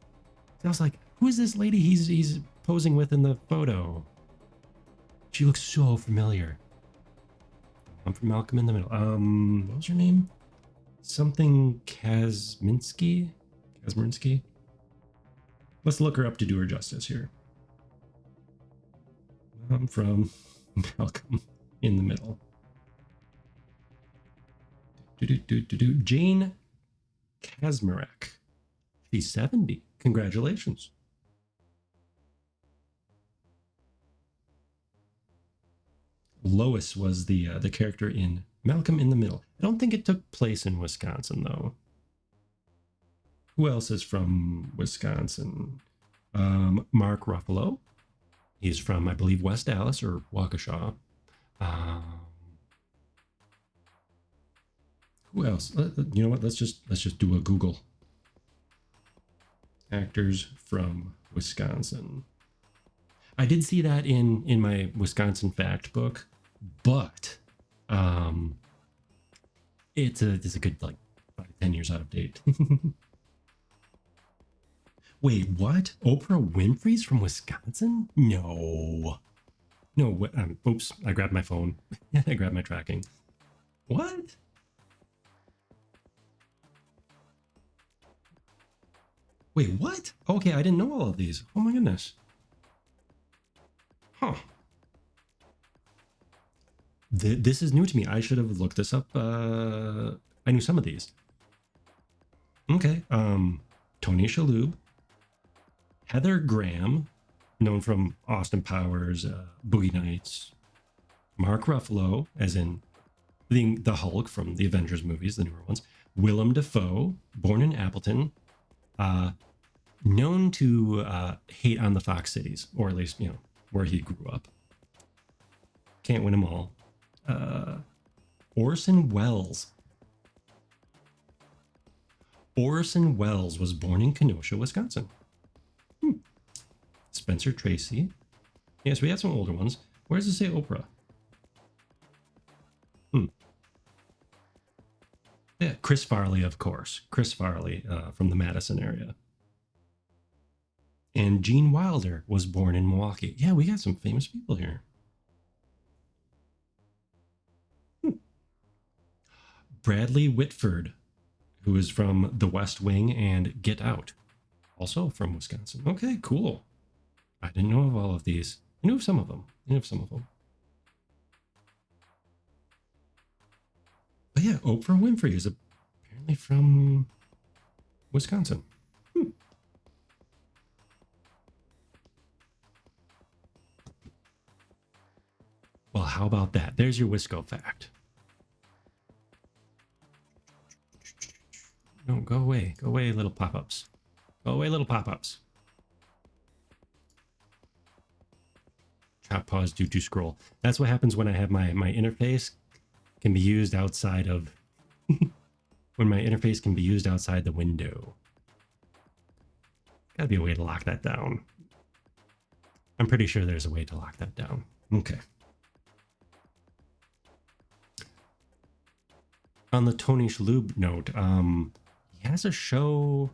I was like, who is this lady he's posing with in the photo? She looks so familiar. I'm from Malcolm in the Middle. What was her name? Something Kazminski? Kazminski? Let's look her up to do her justice here. I'm from Malcolm in the Middle. Jane Kazmarek. She's 70. Congratulations. Lois was the character in Malcolm in the Middle. I don't think it took place in Wisconsin, though. Who else is from Wisconsin? Mark Ruffalo. He's from, I believe, West Dallas or Waukesha. Who else? You know what? Let's just do a Google. Actors from Wisconsin. I did see that in my Wisconsin fact book, but it's a good like 10 years out of date. Wait, what? Oprah Winfrey's from Wisconsin? No. Oops, I grabbed my phone. I grabbed my tracking. What? Wait, what? Okay, I didn't know all of these. Oh my goodness. Huh. This is new to me. I should have looked this up. I knew some of these. Okay. Tony Shalhoub. Heather Graham, known from Austin Powers, Boogie Nights. Mark Ruffalo, as in the Hulk from the Avengers movies, the newer ones. Willem Dafoe, born in Appleton. Known to hate on the Fox cities, or at least, where he grew up. Can't win them all. Orson Welles. Orson Welles was born in Kenosha, Wisconsin. Spencer Tracy. Yes, we have some older ones. Where does it say Oprah? Yeah, Chris Farley, of course. Chris Farley from the Madison area. And Gene Wilder was born in Milwaukee. Yeah, we got some famous people here. Bradley Whitford, who is from The West Wing and Get Out. Also from Wisconsin. Okay, cool. I didn't know of all of these. I knew of some of them. But yeah, Oprah Winfrey is apparently from Wisconsin. Well, how about that? There's your Wisco fact. No, go away. Go away, little pop-ups. Go away, little pop-ups. Chop, pause, do to scroll. That's what happens when I have my interface can be used outside of... when my interface can be used outside the window. Gotta be a way to lock that down. I'm pretty sure there's a way to lock that down. Okay. On the Tony Shalhoub note, he has a show.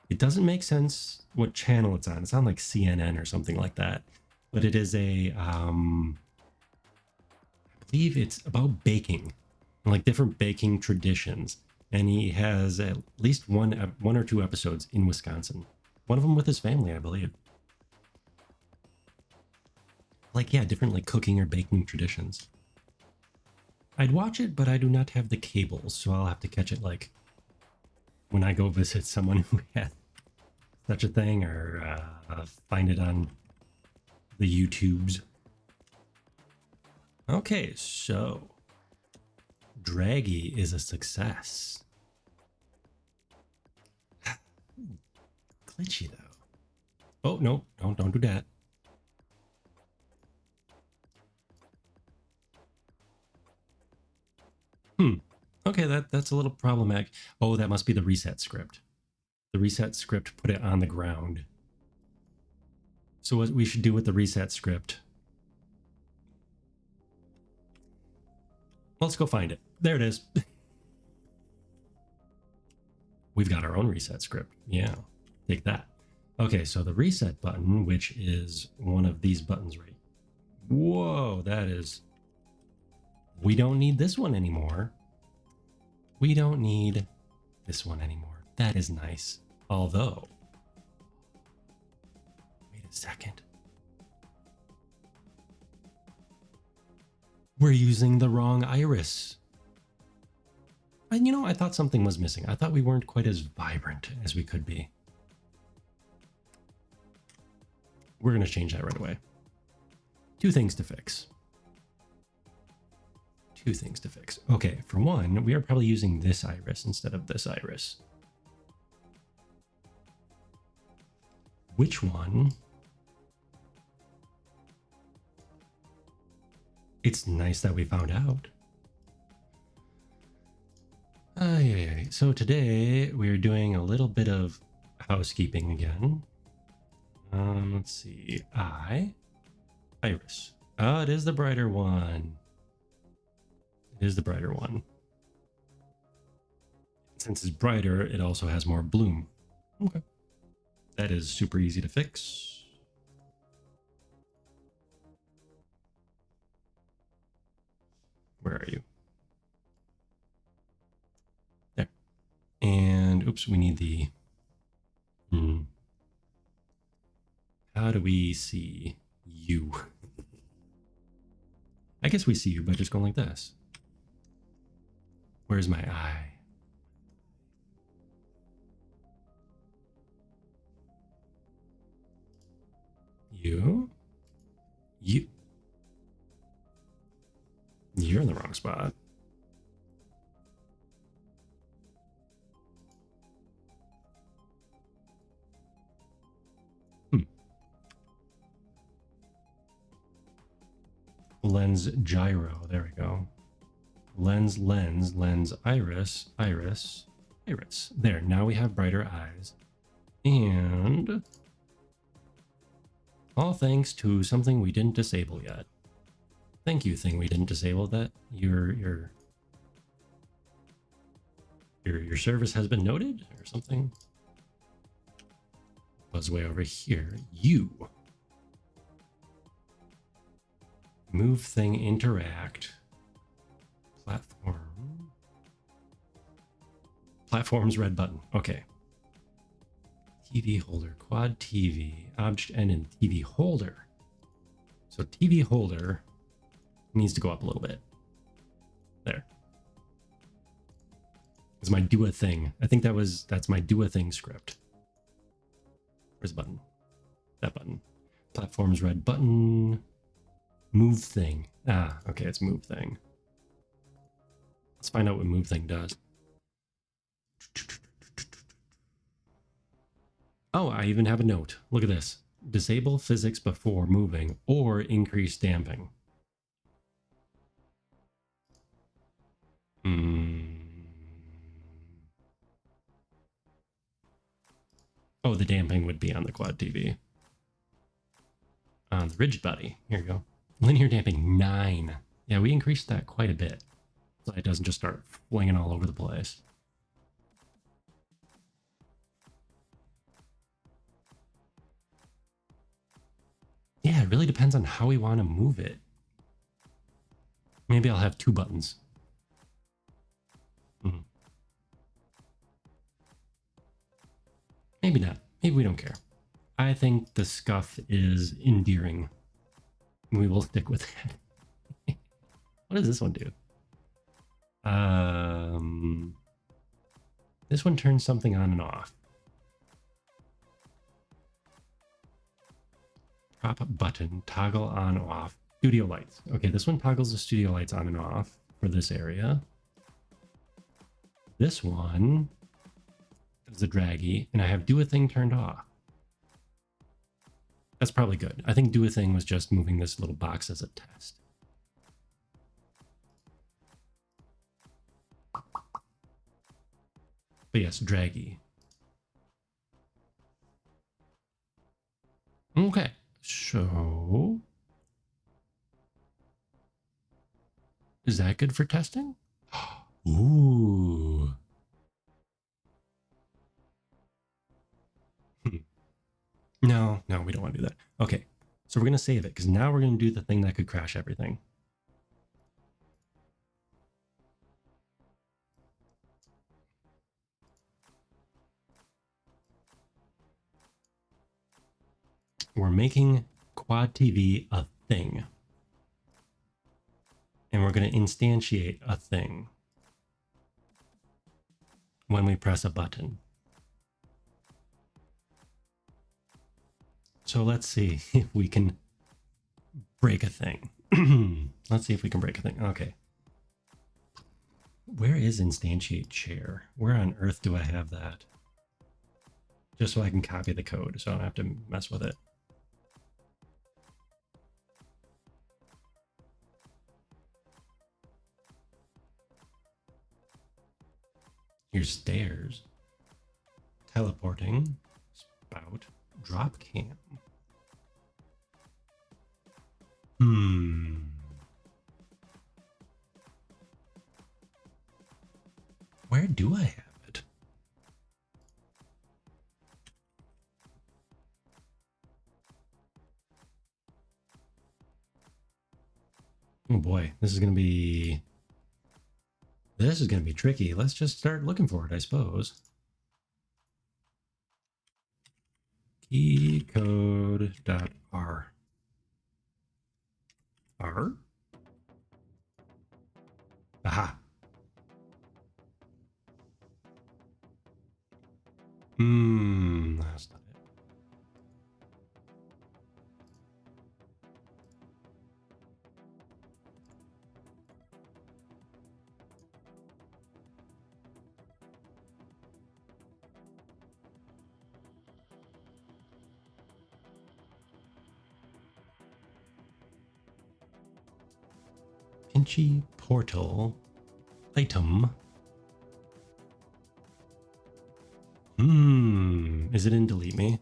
It doesn't make sense what channel it's on. It's on like CNN or something like that. But it is I believe it's about baking, and like different baking traditions. And he has at least one or two episodes in Wisconsin. One of them with his family, I believe. Like, yeah, different like cooking or baking traditions. I'd watch it, but I do not have the cables, so I'll have to catch it like when I go visit someone who has such a thing, or find it on the YouTubes. Okay, so Draggy is a success. Glitchy though. Oh no, don't do that. Okay, that's a little problematic. Oh, that must be the reset script. The reset script put it on the ground. So what we should do with the reset script... Let's go find it. There it is. we've got our own reset script. Yeah, take that. Okay, so the reset button, which is one of these buttons right. Whoa, that is. We don't need this one anymore. We don't need this one anymore. That is nice. Although, wait a second. We're using the wrong iris. And you know, I thought something was missing. I thought we weren't quite as vibrant as we could be. We're going to change that right away. Two things to fix. Okay, for one, we are probably using this iris instead of this iris. Which one? It's nice that we found out. So today we're doing a little bit of housekeeping again. Let's see. Iris. Oh, it is the brighter one. Since it's brighter, it also has more bloom. Okay. That is super easy to fix. Where are you? There. And oops, we need the... How do we see you? I guess we see you by just going like this. Where's my eye? You? You're in the wrong spot. Lens gyro. There we go. Lens, iris. There, now we have brighter eyes. And all thanks to something we didn't disable yet. Thank you, thing we didn't disable. That your service has been noted or something. Buzz way over here. You. Move thing interact. Platform's red button. Okay. TV holder, quad TV, object N in TV holder. So TV holder needs to go up a little bit. There. It's my do a thing. I think that's my do a thing script. Where's the button? That button. Platform's red button. Move thing. Ah, okay, it's move thing. Let's find out what move thing does. Oh, I even have a note. Look at this. Disable physics before moving or increase damping. Oh, the damping would be on the quad TV. On the rigid body. Here you go. Linear damping 9. Yeah, we increased that quite a bit. So it doesn't just start flinging all over the place. Yeah, it really depends on how we want to move it. Maybe I'll have 2 buttons. Maybe not. Maybe we don't care. I think the scuff is endearing. We will stick with it. What does this one do? This one turns something on and off. Prop button, toggle on off. Studio lights. Okay, this one toggles the studio lights on and off for this area. This one is the draggy, and I have do a thing turned off. That's probably good. I think do a thing was just moving this little box as a test. But yes, draggy. Okay, so is that good for testing? Ooh. No, no, we don't want to do that. Okay, so we're going to save it because now we're going to do the thing that could crash everything. We're making Quad TV a thing. And we're going to instantiate a thing when we press a button. So let's see if we can break a thing. Let's see if we can break a thing. Okay. Where is instantiate chair? Where on earth do I have that? Just so I can copy the code so I don't have to mess with it. Here's stairs. Teleporting. Spout. Drop cam. Where do I have it? Oh boy, this is gonna be tricky. Let's just start looking for it, I suppose. Keycode.r. R? Aha. That's not it. Pinchy portal item. Is it in delete me?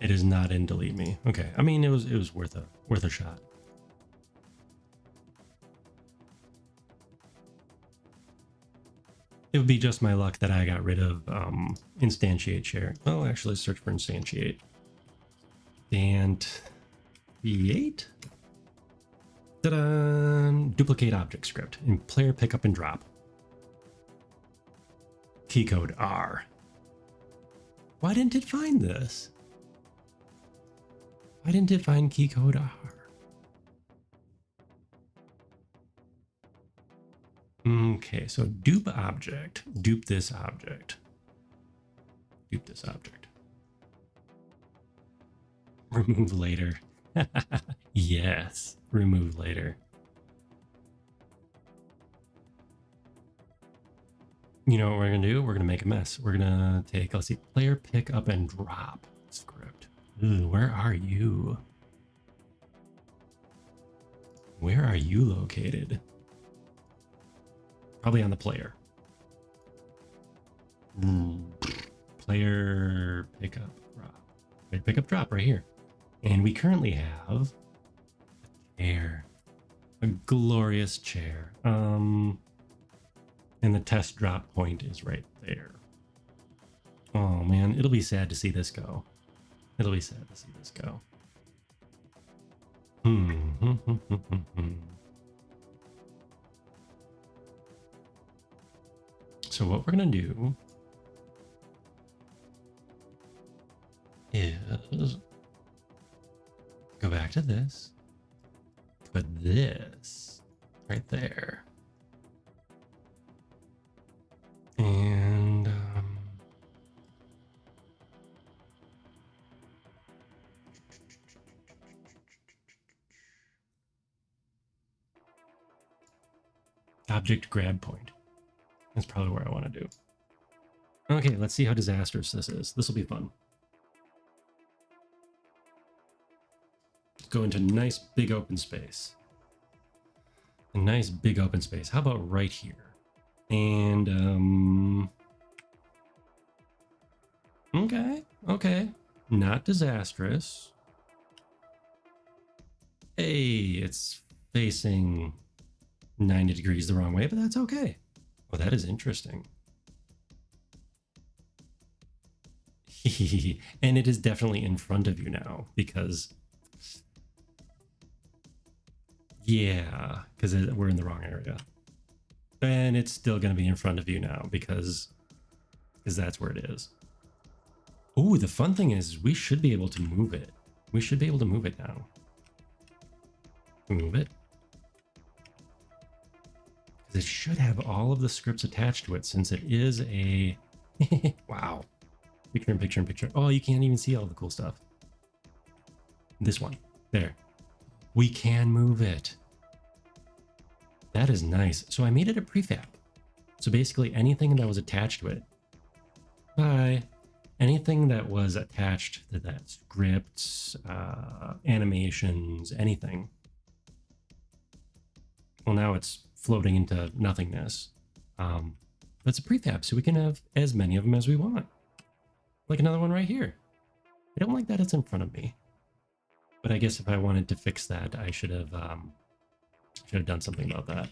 It is not in delete me. Okay. I mean, it was worth a shot. It would be just my luck that I got rid of instantiate share. Oh, actually, let's search for instantiate. Instantiate. Ta-da! Duplicate object script in player pickup and drop. Keycode R. Why didn't it find this? Why didn't it find keycode R? Okay, so dupe object. Dupe this object. Dupe this object. Remove later. Yes, remove later. You know what we're gonna do? We're gonna make a mess. We're gonna take, let's see, player pick up and drop script. Ooh, where are you? Where are you located? Probably on the player. Player pickup drop. Player pickup drop right here. And we currently have a chair. A glorious chair. And the test drop point is right there. Oh man, it'll be sad to see this go. It'll be sad to see this go. So what we're gonna do is go back to this, put this right there, and object grab point. That's probably where I want to do. Okay, let's see how disastrous this is. This will be fun. Go into nice big open space. A nice big open space. How about right here? And okay. Not disastrous. Hey, it's facing 90 degrees the wrong way, but that's okay. Oh, that is interesting. And it is definitely in front of you now because, yeah, because we're in the wrong area. And it's still going to be in front of you now because that's where it is. Oh, the fun thing is we should be able to move it. We should be able to move it now. Move it. Because it should have all of the scripts attached to it since it is a... Wow. Picture in picture in picture. Oh, you can't even see all the cool stuff. This one. There. We can move it. That is nice. So I made it a prefab. So basically anything that was attached to it. Bye. Anything that was attached to that, scripts, animations, anything. Well, now it's floating into nothingness. But it's a prefab, so we can have as many of them as we want. Like another one right here. I don't like that it's in front of me. But I guess if I wanted to fix that, I should have done something about that.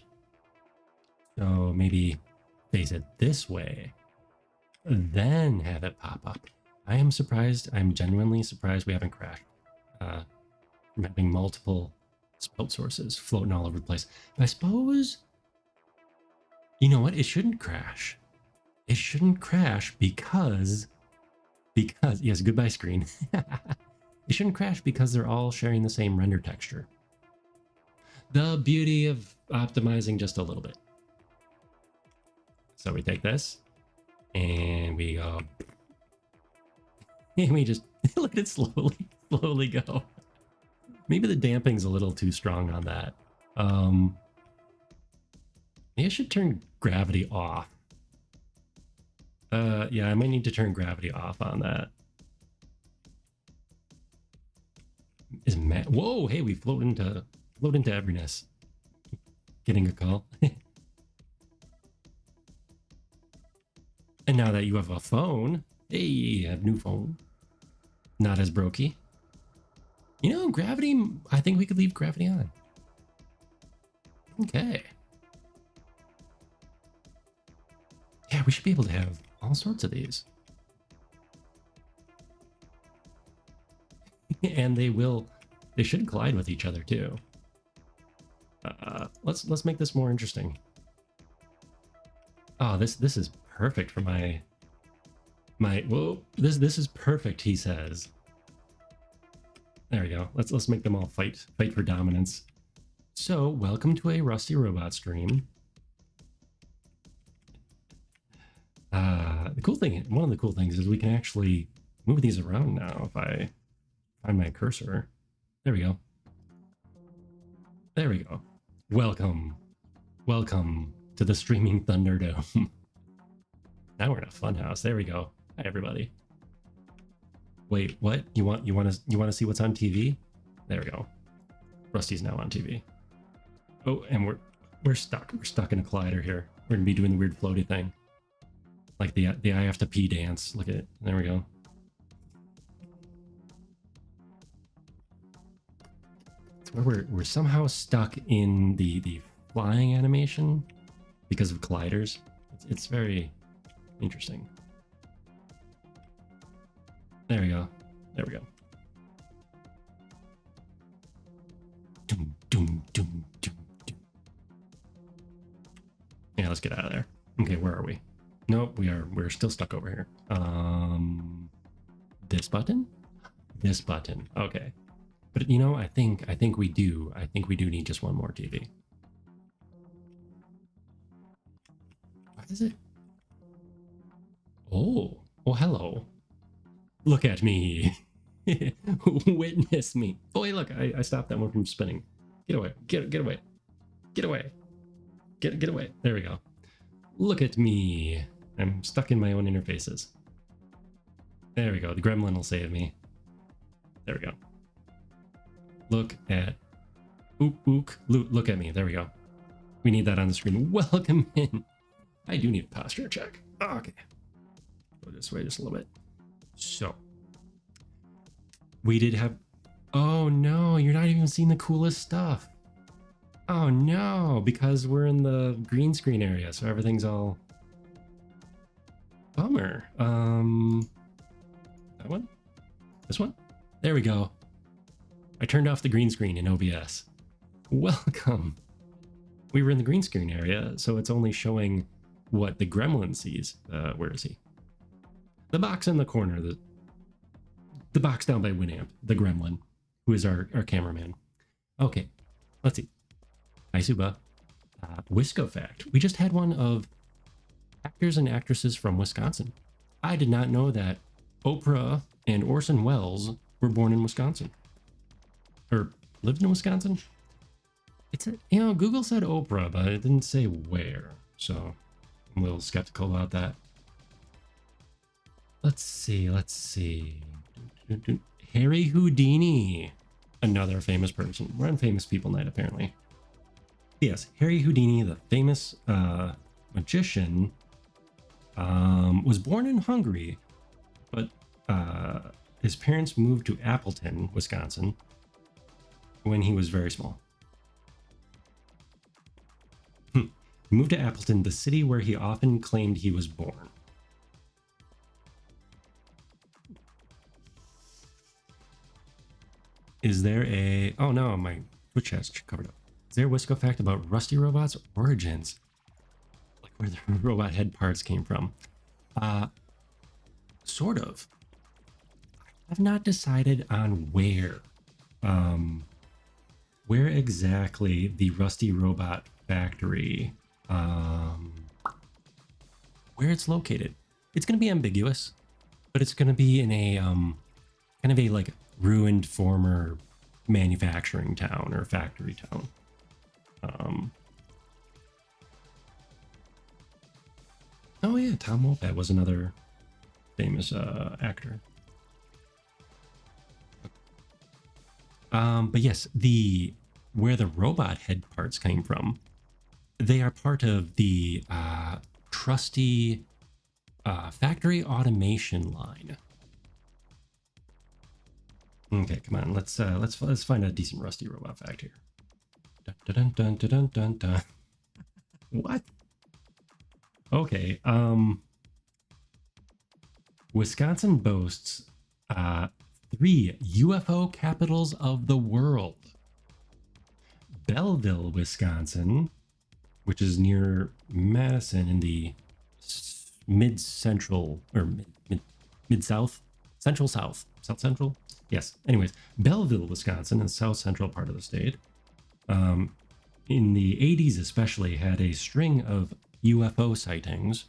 So maybe face it this way. Then have it pop up. I am surprised. I'm genuinely surprised we haven't crashed from having multiple spout sources floating all over the place. But I suppose, you know what? It shouldn't crash. It shouldn't crash because yes, goodbye screen. It shouldn't crash because they're all sharing the same render texture. The beauty of optimizing just a little bit. So we take this. And we go, and we just let it slowly go. Maybe the damping's a little too strong on that. Maybe I should turn gravity off. Yeah, I might need to turn gravity off on that. Is Matt? Whoa, hey, we float into everyness. Getting a call. And now that you have a phone, hey, you have a new phone. Not as brokey. You know, gravity, I think we could leave gravity on. Okay. Yeah, we should be able to have all sorts of these. And they should collide with each other too. Let's make this more interesting. Oh, this is perfect for my whoa, this is perfect, he says. There we go. Let's make them all fight for dominance. So welcome to a Rusty Robot stream. The cool thing, one of the cool things is we can actually move these around now if I find my cursor. There we go. There we go. Welcome to the streaming Thunderdome. Now we're in a fun house. There we go. Hi everybody. Wait, what? You want to see what's on TV? There we go. Rusty's now on TV. Oh, and we're stuck. We're stuck in a collider here. We're gonna be doing the weird floaty thing, like the I have to pee dance. Look at it. There we go. It's where we're somehow stuck in the flying animation because of colliders. It's very interesting. There we go. There we go. Doom, doom, doom, doom, doom. Yeah, let's get out of there. Okay, where are we? Nope, we're still stuck over here. This button? This button. Okay. But you know, I think we do need just one more TV. What is it? Oh, hello. Look at me. Witness me. Oh, wait, look, I stopped that one from spinning. Get away. Get away. Get away. Get away. There we go. Look at me. I'm stuck in my own interfaces. There we go. The gremlin will save me. There we go. Look at... Look at me. There we go. We need that on the screen. Welcome in. I do need a posture check. Okay. Go this way just a little bit. So. We did have... Oh no, you're not even seeing the coolest stuff. Oh no, because we're in the green screen area, so everything's all... Bummer. That one? This one? There we go. I turned off the green screen in OBS. Welcome. We were in the green screen area, so it's only showing what the gremlin sees. Where is he? The box in the corner, the box down by Winamp, the gremlin, who is our cameraman. Okay, let's see. Hi, Suba. Wisco fact. We just had one of actors and actresses from Wisconsin. I did not know that Oprah and Orson Welles were born in Wisconsin. Or lived in Wisconsin? It's Google said Oprah, but it didn't say where. So I'm a little skeptical about that. Let's see. Harry Houdini. Another famous person. We're on Famous People Night, apparently. Yes, Harry Houdini, the famous magician, was born in Hungary, but his parents moved to Appleton, Wisconsin, when he was very small. He moved to Appleton, the city where he often claimed he was born. Is there a... Oh no, my Twitch has covered up. Is there a Wisco fact about Rusty Robot's origins? Like where the robot head parts came from? Sort of. I've not decided on where exactly the Rusty Robot factory, where it's located. It's going to be ambiguous, but it's going to be in a kind of a like ruined former manufacturing town or factory town. Oh yeah, Tom Wopat was another famous actor. But yes, where the robot head parts came from, they are part of the trusty factory automation line. Okay, come on, let's find a decent Rusty Robot fact here. Dun, dun, dun, dun, dun, dun, dun. What? Okay, Wisconsin boasts 3 UFO capitals of the world. Belleville, Wisconsin, which is near Madison in the mid-central or mid-south, central-south, south-central? Yes. Anyways, Belleville, Wisconsin, in the south-central part of the state, in the 80s especially, had a string of UFO sightings.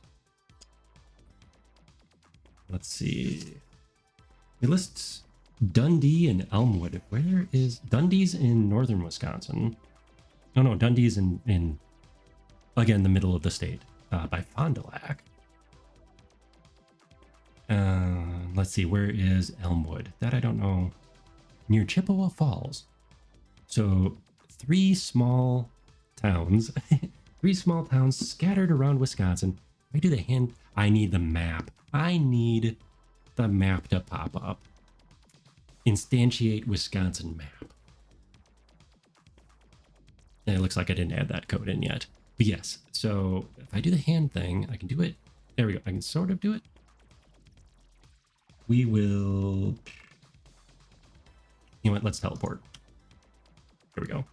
Let's see. It lists Dundee and Elmwood. Where is Dundee's in northern Wisconsin? Oh no, Dundee's in again the middle of the state, by Fond du Lac. Let's see, where is Elmwood? That I don't know. Near Chippewa Falls. So 3 small towns, 3 small towns scattered around Wisconsin. I do the hand. I need the map. I need the map to pop up. Instantiate Wisconsin map. And it looks like I didn't add that code in yet. But yes, so if I do the hand thing, I can do it. There we go. I can sort of do it. We will... You know what? Let's teleport. Here we go.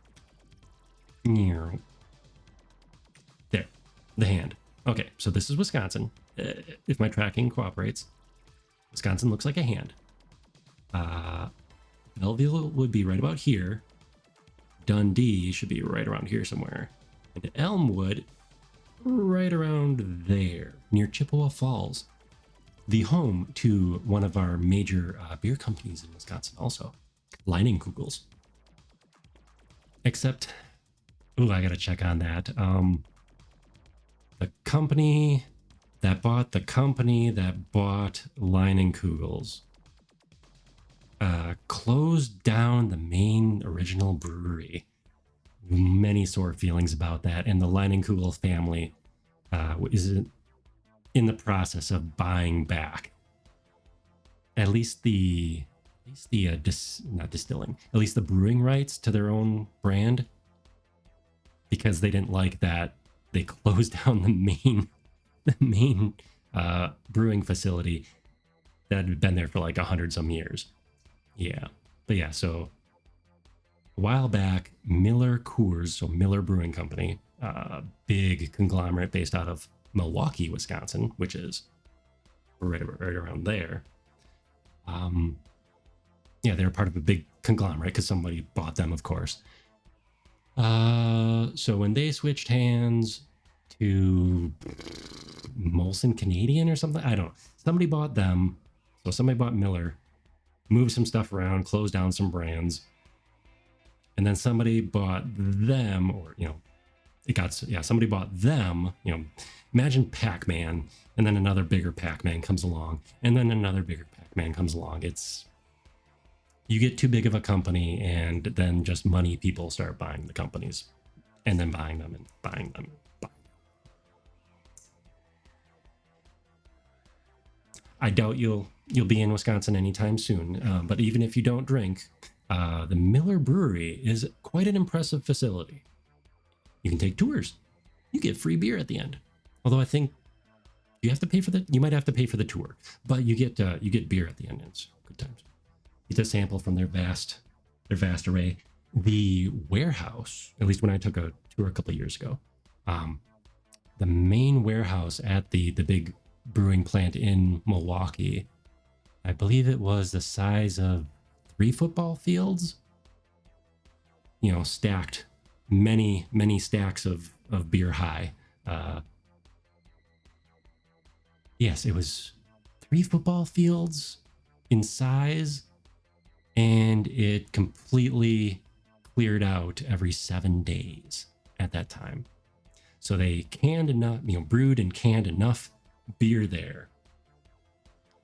There. The hand. Okay, so this is Wisconsin. If my tracking cooperates, Wisconsin looks like a hand. Belleville would be right about here. Dundee should be right around here somewhere. And Elmwood, right around there, near Chippewa Falls. The home to one of our major beer companies in Wisconsin also. Leinenkugels. Except, ooh, I gotta check on that. The company that bought Leinenkugels closed down the main original brewery. Many sore feelings about that, and the Leinenkugel family is in the process of buying back at least not distilling, at least the brewing rights to their own brand, because they didn't like that they closed down the main brewing facility that had been there for like 100 some years. Yeah. But yeah, so a while back, Miller Coors, so Miller Brewing Company, big conglomerate based out of Milwaukee, Wisconsin, which is right around there. Yeah, they're part of a big conglomerate because somebody bought them, of course. So when they switched hands to Molson Canadian or something, I don't know. Somebody bought them. So somebody bought Miller, moved some stuff around, closed down some brands. And then somebody bought them, or, somebody bought them, imagine Pac-Man, and then another bigger Pac-Man comes along, and then another bigger Pac-Man comes along. You get too big of a company, and then just money people start buying the companies, and then buying them and buying them. I doubt you'll be in Wisconsin anytime soon, but even if you don't drink, the Miller Brewery is quite an impressive facility. You can take tours. You get free beer at the end. Although I think you might have to pay for the tour, but you get beer at the end. It's good times. You get to sample from their vast array. The warehouse, at least when I took a tour a couple of years ago, the main warehouse at the big brewing plant in Milwaukee, I believe it was the size of 3 football fields, stacked many stacks of beer high. Yes, it was 3 football fields in size, and it completely cleared out every 7 days at that time. So they brewed and canned enough beer there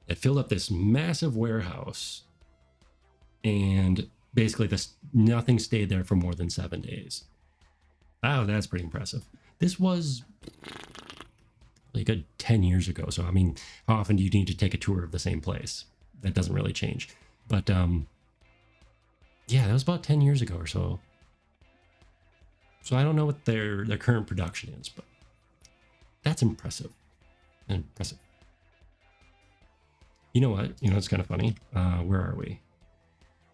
that filled up this massive warehouse, and basically nothing stayed there for more than 7 days. Oh, that's pretty impressive. This was a good 10 years ago. So, I mean, how often do you need to take a tour of the same place? That doesn't really change. But, yeah, that was about 10 years ago or so. So I don't know what their current production is, but that's impressive. Impressive. You know what? It's kind of funny. Where are we?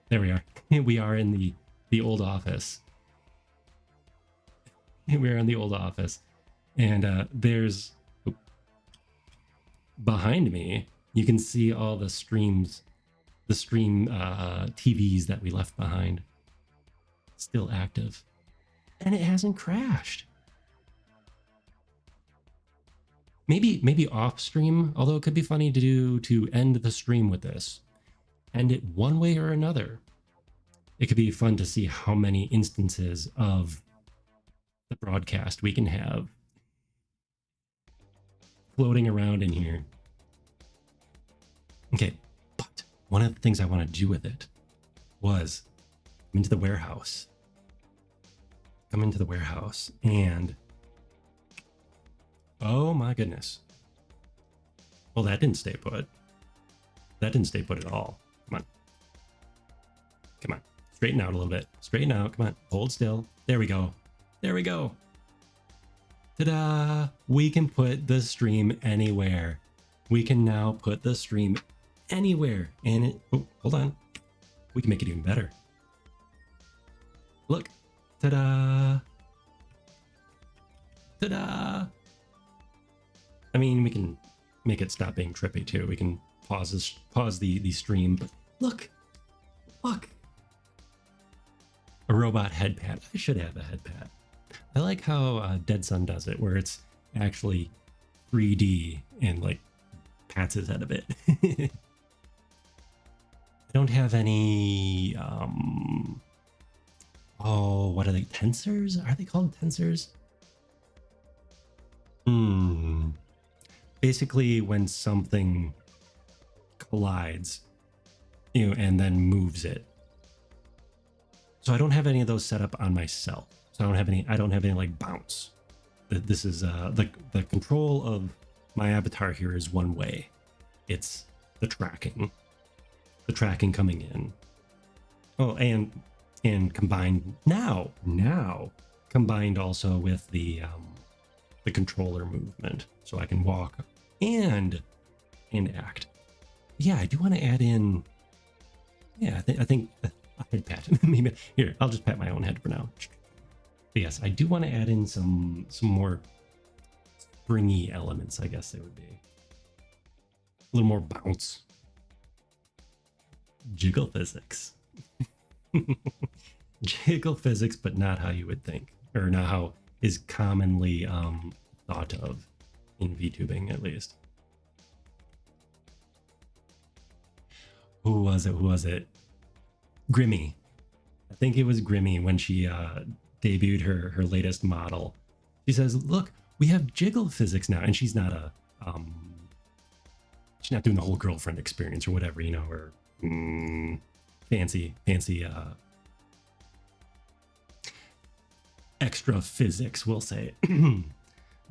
There we are. We are in the old office. We're in the old office. And there's... behind me, you can see all the stream TVs that we left behind. Still active. And it hasn't crashed. Maybe off stream, although it could be funny to end the stream with this. End it one way or another. It could be fun to see how many instances of the broadcast we can have floating around in here. Okay, but one of the things I want to do with it was come into the warehouse. And oh my goodness. Well, that didn't stay put. That didn't stay put at all. Come on. Straighten out a little bit. Straighten out. Come on. Hold still. There we go. Ta-da! We can put the stream anywhere. We can now put the stream anywhere. And hold on. We can make it even better. Look. Ta-da! Ta-da! I mean, we can make it stop being trippy too. We can pause the stream, but look. A robot head pad. I should have a head pad. I like how Dead Sun does it, where it's actually 3D and like pats his head a bit. I don't have any what are they? Tensors? Are they called tensors? Basically when something collides, and then moves it. So I don't have any of those set up on myself. So I don't have any like bounce. This is the control of my avatar here is one way. It's the tracking coming in. Oh, and combined combined also with the controller movement, so I can walk and act. Yeah, I do want to add in. Yeah, I think I'd pat. Maybe here, I'll just pat my own head for now. But yes, I do want to add in some more springy elements. I guess they would be a little more bounce. Jiggle physics. Jiggle physics, but not how you would think, or not how is commonly thought of in VTubing, at least. Who was it? Grimmy. I think it was Grimmy when she debuted her latest model. She says, "Look, we have jiggle physics now," and she's not doing the whole girlfriend experience or whatever, you know, or fancy extra physics, we'll say.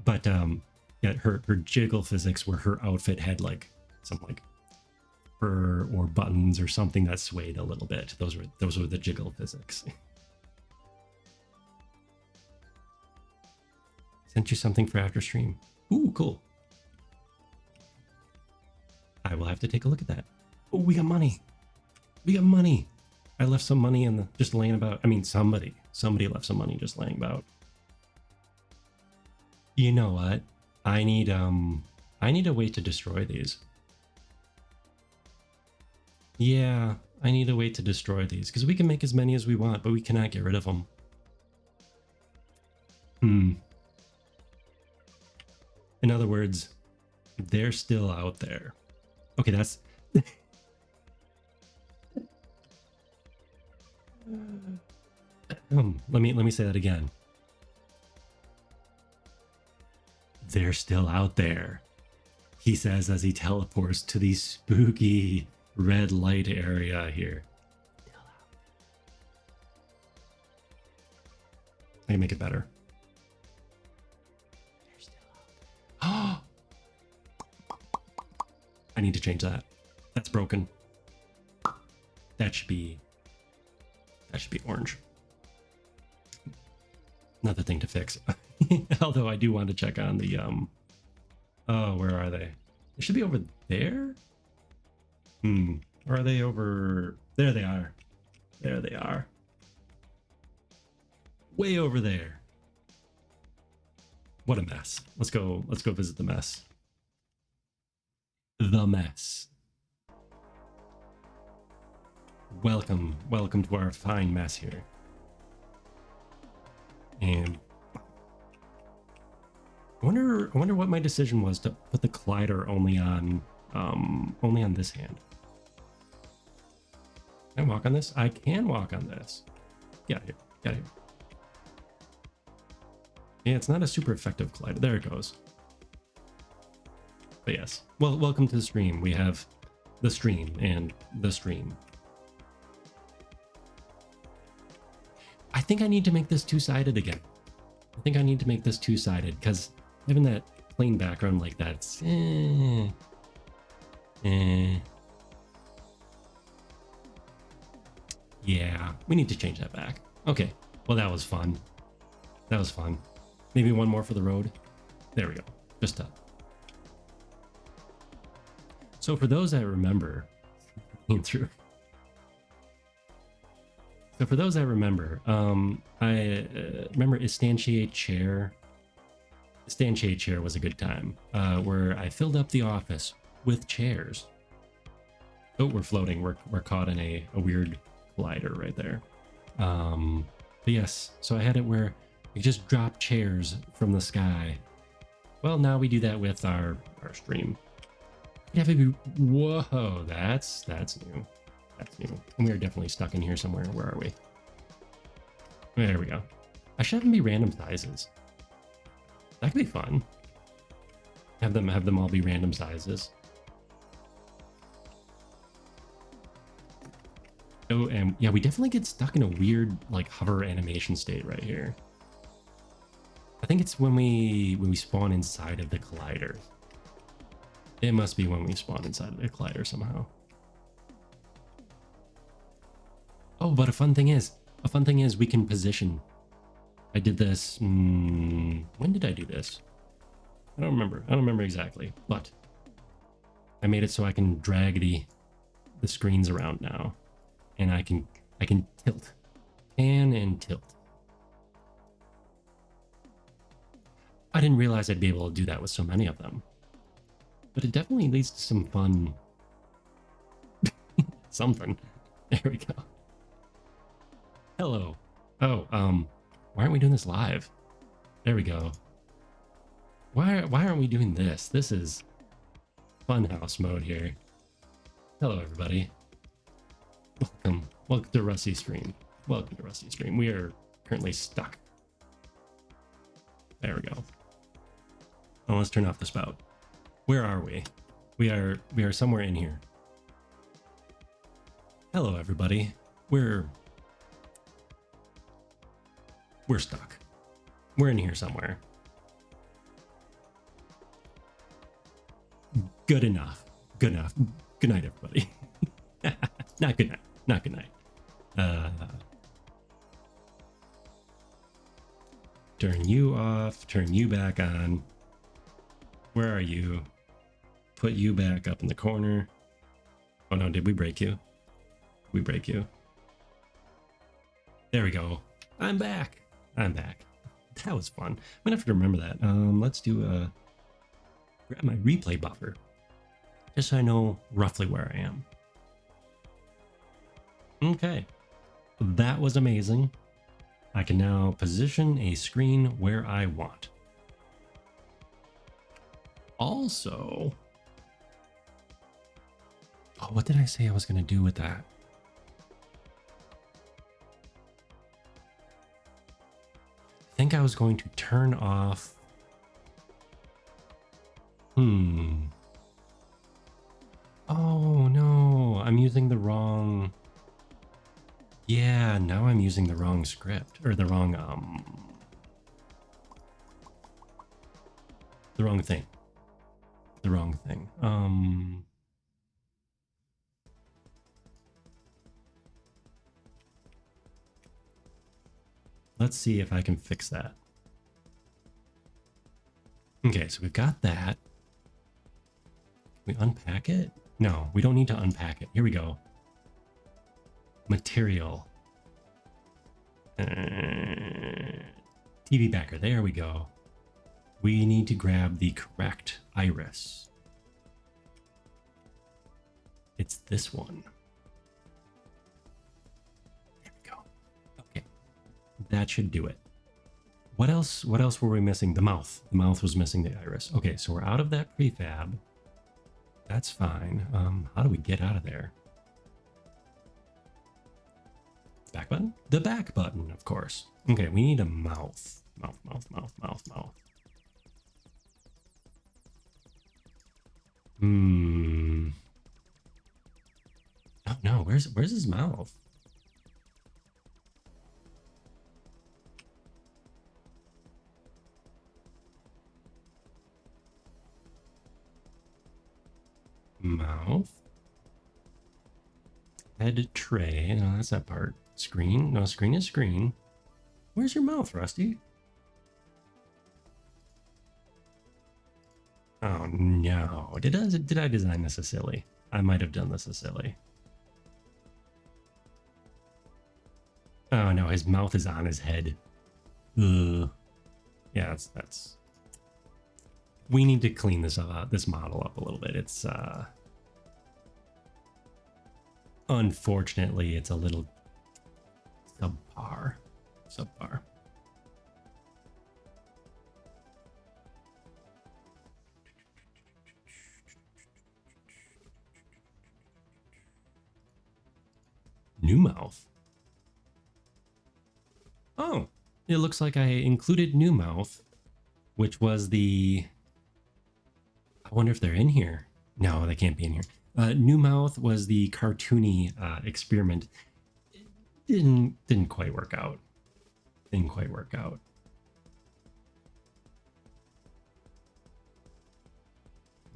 But yeah, her jiggle physics where her outfit had like some like fur or buttons or something that swayed a little bit. Those were the jiggle physics. Sent you something for after stream. Ooh, cool. I will have to take a look at that. Oh, we got money. We got money. I left some money in the just laying about. I mean, somebody left some money just laying about. You know what? I need a way to destroy these. Yeah, I need a way to destroy these because we can make as many as we want, but we cannot get rid of them. In other words, they're still out there. Okay, that's let me say that again. They're still out there, he says as he teleports to the spooky red light area here. I can make it better. Oh, I need to change that. That's broken. That should be orange. Another thing to fix. Although I do want to check on the oh, where are they? They should be over there. Or are they over there? They are. There they are. Way over there. What a mess. Let's go visit the mess. The mess. Welcome to our fine mess here. And I wonder what my decision was to put the collider only on this hand. Can I walk on this? I can walk on this. Get out of here. Get out of here. Yeah, it's not a super effective collider. There it goes. But yes. Well, welcome to the stream. We have the stream and the stream. I think I need to make this two-sided again. I think I need to make this two-sided because having that plain background like that, it's yeah, we need to change that back. Okay, well that was fun. That was fun. Maybe one more for the road. There we go. Just up. So for those that remember, through. So for those that remember, I remember Instantiate chair. Instantiate chair was a good time, where I filled up the office with chairs. Oh, we're floating. We're caught in a weird collider right there. But yes, so I had it where we just drop chairs from the sky. Well, now we do that with our stream. Yeah, baby. Whoa, that's new. That's new. And we are definitely stuck in here somewhere. Where are we? There we go. I should have them be random sizes. That could be fun. Have them all be random sizes. Oh, and yeah, we definitely get stuck in a weird like hover animation state right here. I think it's when we spawn inside of the collider. It must be when we spawn inside of the collider somehow. Oh, but a fun thing is we can position. I did this. When did I do this? I don't remember. I don't remember exactly, but I made it so I can drag the screens around now, and I can tilt, pan and tilt. I didn't realize I'd be able to do that with so many of them, but it definitely leads to some fun something. There we go. Hello. Oh, why aren't we doing this live? There we go. Why aren't we doing this? This is Funhouse mode here. Hello, everybody. Welcome to Rusty Stream. Welcome to Rusty Stream. We are currently stuck. There we go. Oh, let's turn off the spout. Where are we? We are somewhere in here. Hello, everybody. We're stuck. We're in here somewhere. Good enough. Good enough. Good night, everybody. Not good night. Not good night. Turn you off. Turn you back on. Where are you? Put you back up in the corner. Oh no, did we break you? We break you. There we go. I'm back. I'm back. That was fun. I'm gonna have to remember that. Let's do grab my replay buffer, just so I know roughly where I am. Okay, that was amazing. I can now position a screen where I want. Also, oh, what did I say I was gonna do with that? I think I was going to turn off. Oh no, I'm using the wrong. Yeah, now I'm using the wrong script, or the wrong thing. The wrong thing. Let's see if I can fix that. Okay, so we've got that. Can we unpack it? No, we don't need to unpack it. Here we go. Material. TV backer. There we go. We need to grab the correct iris. It's this one. There we go. Okay. That should do it. What else were we missing? The mouth. The mouth was missing the iris. Okay, so we're out of that prefab. That's fine. How do we get out of there? Back button? The back button, of course. Okay, we need a mouth. Mouth. Oh no, where's his mouth? Mouth. Head tray. No, that's that part. Screen. No, screen is screen. Where's your mouth, Rusty? Oh no. Did I design this as silly? I might have done this as silly. Oh no, his mouth is on his head. Ugh. Yeah, that's. We need to clean this model up a little bit. It's unfortunately it's a little subpar. New mouth. Oh, it looks like I included new mouth, which was the. I wonder if they're in here. No, they can't be in here. New mouth was the cartoony experiment. It didn't quite work out. Didn't quite work out.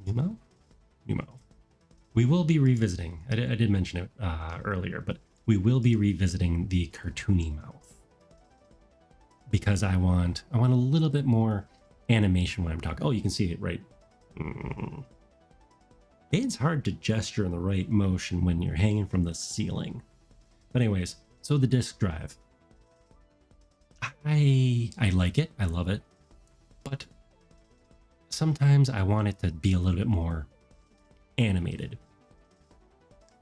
New mouth? New mouth. We will be revisiting. I did mention it earlier, but we will be revisiting the cartoony mouth because I want a little bit more animation when I'm talking. Oh, you can see it right. It's hard to gesture in the right motion when you're hanging from the ceiling. But anyways, so the disk drive. I like it. I love it. But sometimes I want it to be a little bit more animated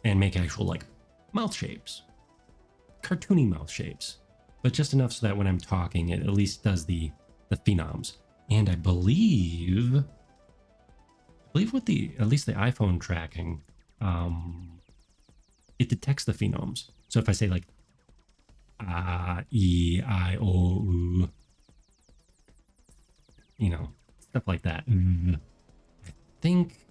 and make actual like mouth shapes, cartoony mouth shapes, but just enough so that when I'm talking, it at least does the phenoms. And I believe with the at least the iPhone tracking, it detects the phenoms. So if I say like E, I, O, U, you know, stuff like that, I think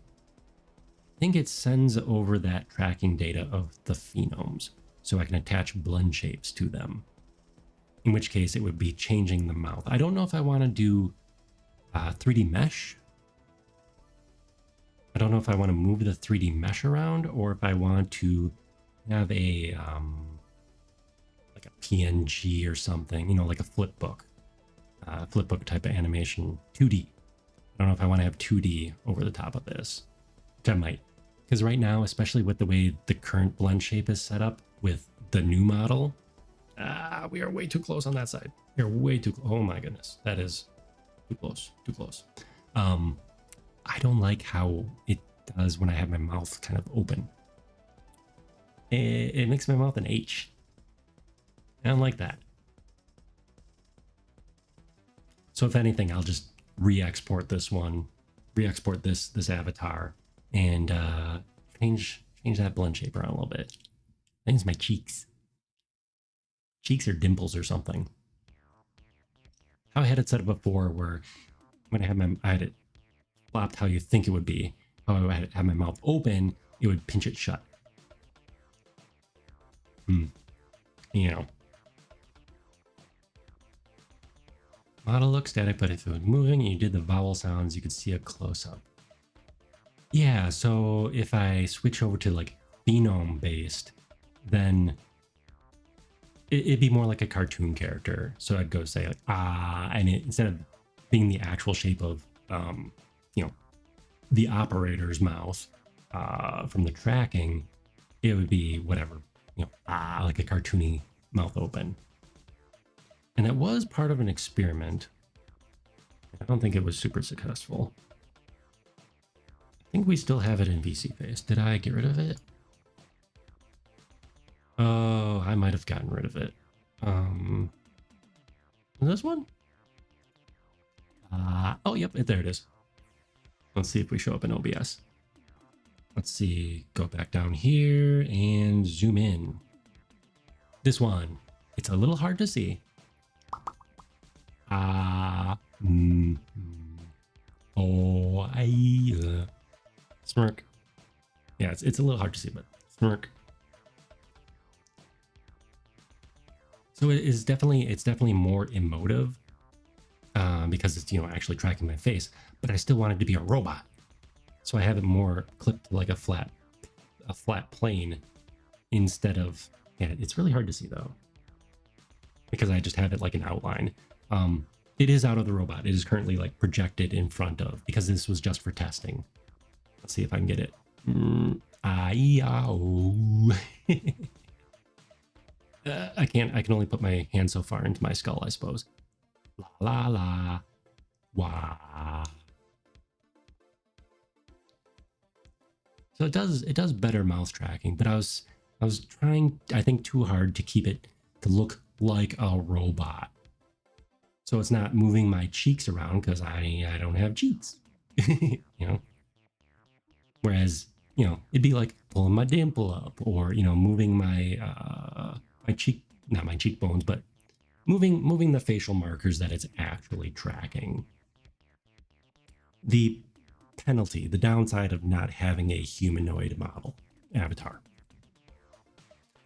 it sends over that tracking data of the phenoms so I can attach blend shapes to them. In which case it would be changing the mouth. I don't know if I want to do 3D mesh. I don't know if I want to move the 3D mesh around or if I want to have a like a PNG or something, you know, like a flip book type of animation, 2D. I don't know if I want to have 2D over the top of this, which I might. Because right now, especially with the way the current blend shape is set up with the new model, we are way too close on that side. We are way too close. Oh my goodness. That is too close, too close. I don't like how it does when I have my mouth kind of open. It makes my mouth an H. I don't like that. So if anything, I'll just re-export this one, re-export this avatar, and change that blend shape around a little bit. I think it's my cheeks. Cheeks or dimples or something. How I had it set up before where when I had it flopped how you think it would be. How I had my mouth open, it would pinch it shut. You know. Model looks static, but if it was moving and you did the vowel sounds, you could see a close-up. Yeah, so if I switch over to like phenome based, then it'd be more like a cartoon character. So I'd go say like and instead of being the actual shape of you know, the operator's mouth from the tracking, it would be whatever, you know, like a cartoony mouth open. And that was part of an experiment. I don't think it was super successful. I think we still have it in VC Face. Did I get rid of it? Oh, I might have gotten rid of it. This one? Oh, yep, there it is. Let's see if we show up in OBS. Let's see, go back down here and zoom in. This one, it's a little hard to see. Smirk. Yeah, it's a little hard to see, but smirk. So it's definitely more emotive because it's, you know, actually tracking my face, but I still want it to be a robot. So I have it more clipped like a flat plane instead of, yeah, it's really hard to see though, because I just have it like an outline. It is out of the robot. It is currently like projected in front of, because this was just for testing. Let's see if I can get it. I can only put my hand so far into my skull, I suppose. La la la. Wah. So it does better mouth tracking, but I was trying, I think, too hard to keep it to look like a robot. So it's not moving my cheeks around because I don't have cheeks. You know? Whereas, you know, it'd be like pulling my dimple up, or, you know, moving my my cheek, not my cheekbones, but moving the facial markers that it's actually tracking. The penalty, the downside of not having a humanoid model avatar,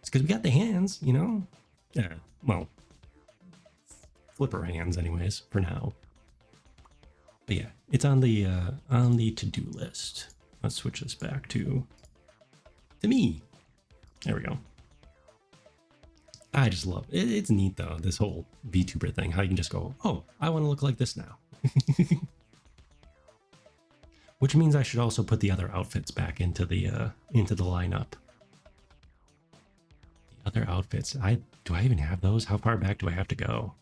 it's because we got the hands, you know. Yeah, well, flipper hands, anyways, for now. But yeah, it's on the to-do list. Let's switch this back to me. There we go. I just love it. It's neat though, this whole VTuber thing. How you can just go, oh, I want to look like this now. Which means I should also put the other outfits back into the lineup. The other outfits. Do I even have those? How far back do I have to go?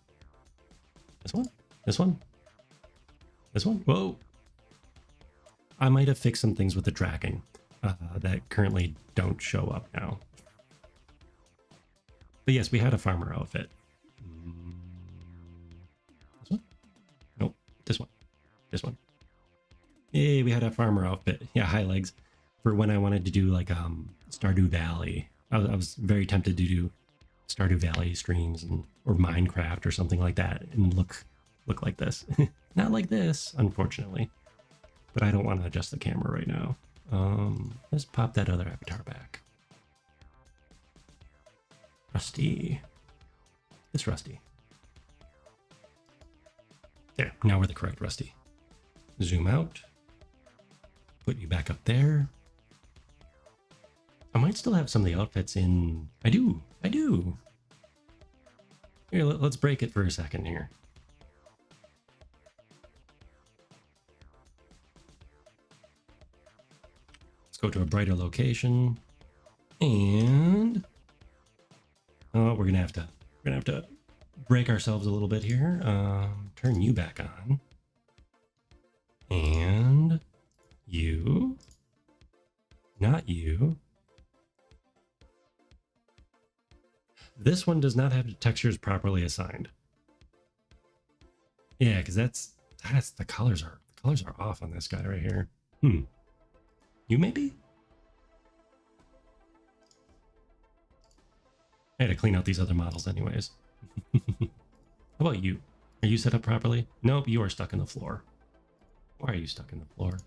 This one? This one? This one? Whoa! I might have fixed some things with the tracking that currently don't show up now. But yes, we had a farmer outfit. This one? Nope. This one. This one. Yay, we had a farmer outfit. Yeah, high legs. For when I wanted to do like Stardew Valley. I was very tempted to do Stardew Valley streams or Minecraft or something like that and look like this. Not like this, unfortunately. But I don't want to adjust the camera right now. Let's pop that other avatar back. Rusty. This Rusty. There, now we're the correct Rusty. Zoom out. Put you back up there. I might still have some of the outfits in... I do. Here, let's break it for a second here. Let's go to a brighter location. And... oh, we're gonna have to break ourselves a little bit here. Turn you back on. And you. Not you. This one does not have the textures properly assigned. Yeah, because that's the colors are off on this guy right here. You maybe? I had to clean out these other models anyways. How about you? Are you set up properly? Nope, you are stuck in the floor. Why are you stuck in the floor?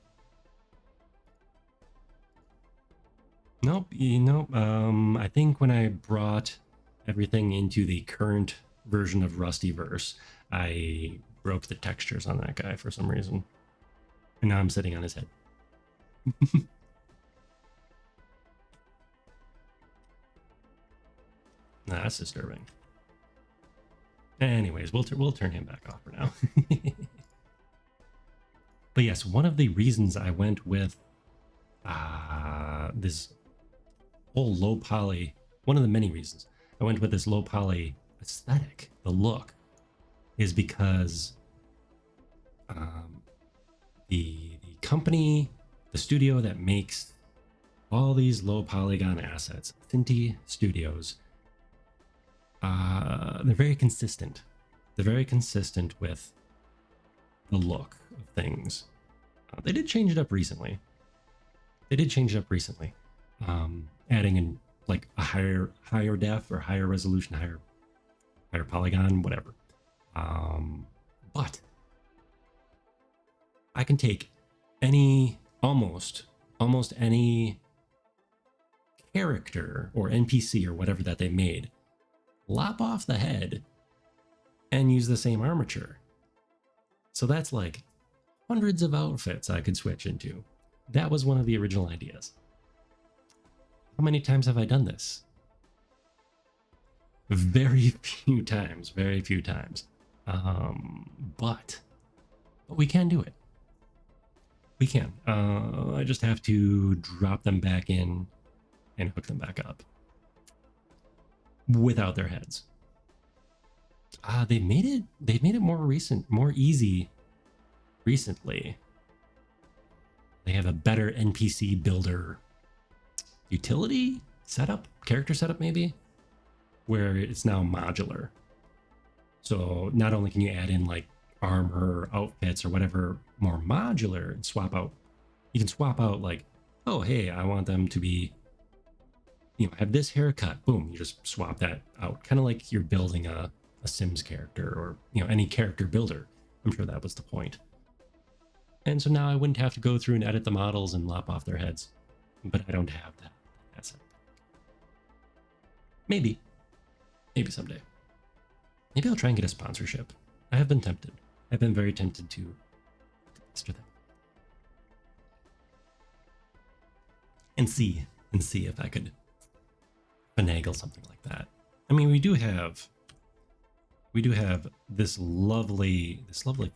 Nope, I think when I brought everything into the current version of Rustyverse, I broke the textures on that guy for some reason. And now I'm sitting on his head. That's disturbing. Anyways, we'll turn him back off for now. But yes, one of the reasons I went with this whole low poly, one of the many reasons I went with this low poly aesthetic, the look, is because the company, the studio that makes all these low polygon assets, Instantiate Studios, they're very consistent. They're very consistent with the look of things. They did change it up recently. Adding in like a higher def or higher resolution, higher polygon, whatever. But I can take almost any character or NPC or whatever that they made, lop off the head, and use the same armature. So that's like hundreds of outfits I could switch into. That was one of the original ideas. How many times have I done this? Very few times. But we can do it. We can. I just have to drop them back in and hook them back up without their heads. They've made it more easy recently. They have a better NPC builder utility setup, character setup maybe, where it's now modular. So not only can you add in like armor, outfits, or whatever more modular and swap out, you can swap out like, oh, hey, I want them to be, have this haircut. Boom, you just swap that out. Kind of like you're building a Sims character or, any character builder. I'm sure that was the point. And so now I wouldn't have to go through and edit the models and lop off their heads. But I don't have that asset. Maybe someday. Maybe I'll try and get a sponsorship. I have been tempted. I've been very tempted to master that. And see if I could finagle something like that. I mean, we do have this lovely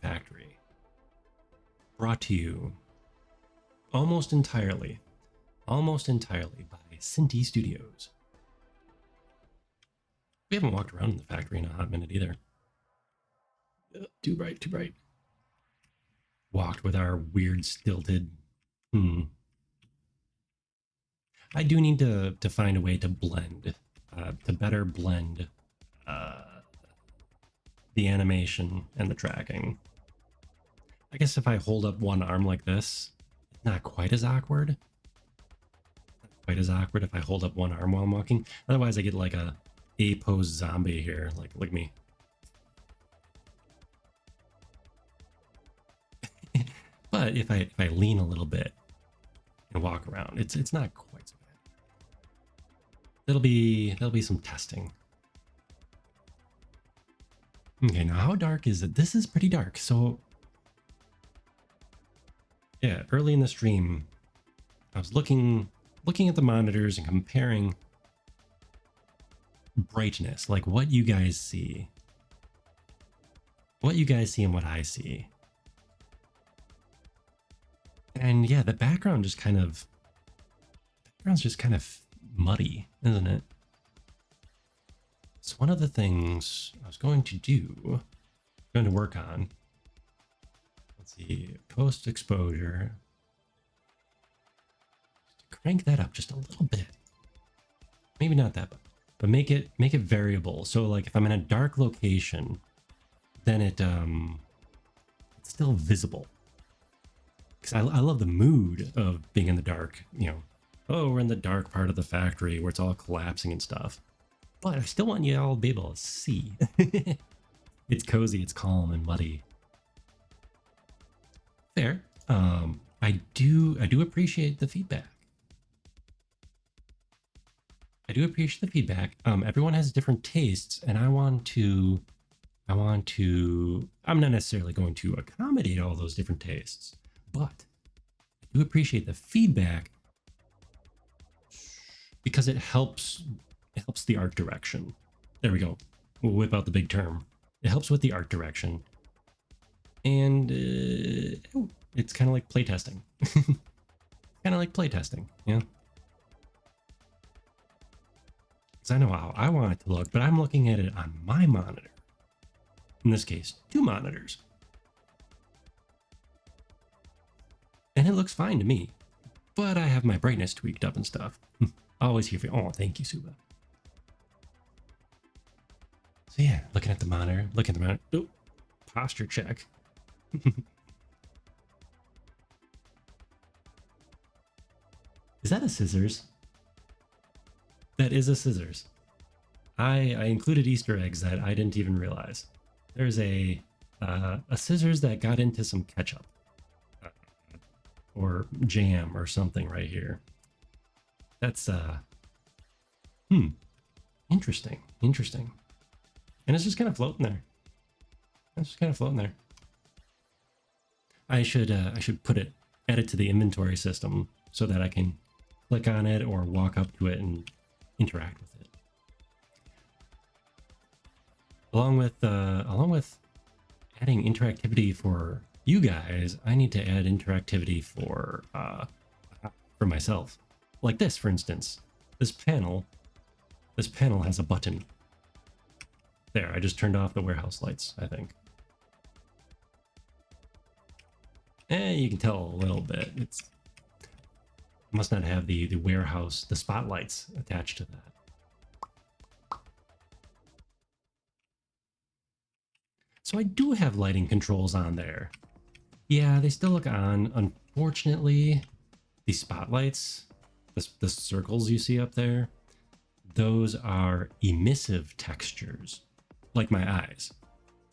factory brought to you almost entirely by Cinti Studios. We haven't walked around in the factory in a hot minute either. Too bright, too bright. Walked with our weird stilted. I do need to find a way to blend, to better blend the animation and the tracking. I guess if I hold up one arm like this, it's not quite as awkward. Not quite as awkward if I hold up one arm while I'm walking. Otherwise, I get like a pose zombie here. Like, look at me. But if I lean a little bit and walk around, it's not quite so bad. There'll be some testing. Okay, now how dark is it? This is pretty dark. So yeah, early in the stream, I was looking at the monitors and comparing brightness, like what you guys see and what I see. And yeah, the background's just kind of muddy, isn't it? So one of the things I was going to work on, let's see, post exposure, crank that up just a little bit. Maybe not that, but make it variable. So like if I'm in a dark location, then it's still visible. Because I love the mood of being in the dark, you know. Oh, we're in the dark part of the factory where it's all collapsing and stuff. But I still want you all to be able to see. It's cozy, it's calm and muddy. Fair. I do appreciate the feedback. Everyone has different tastes, and I'm not necessarily going to accommodate all those different tastes, but I do appreciate the feedback because it helps the art direction. There we go. We'll whip out the big term. It helps with the art direction. And it's kind of like playtesting. Yeah. Because I know how I want it to look, but I'm looking at it on my monitor. In this case, 2 monitors. And it looks fine to me. But I have my brightness tweaked up and stuff. Always here for you. Oh, thank you, Suba. So yeah, looking at the monitor. Oh, posture check. Is that a scissors? That is a scissors. I included Easter eggs that I didn't even realize. There's a scissors that got into some ketchup or jam or something right here. That's interesting. And it's just kind of floating there. I should add it to the inventory system so that I can click on it or walk up to it and interact with it. Along with adding interactivity for you guys, I need to add interactivity for myself. Like this, for instance. This panel has a button. There, I just turned off the warehouse lights, I think. You can tell a little bit. It must not have the warehouse, the spotlights attached to that. So I do have lighting controls on there. Yeah, they still look on. Unfortunately, the spotlights, the circles you see up there, those are emissive textures, like my eyes.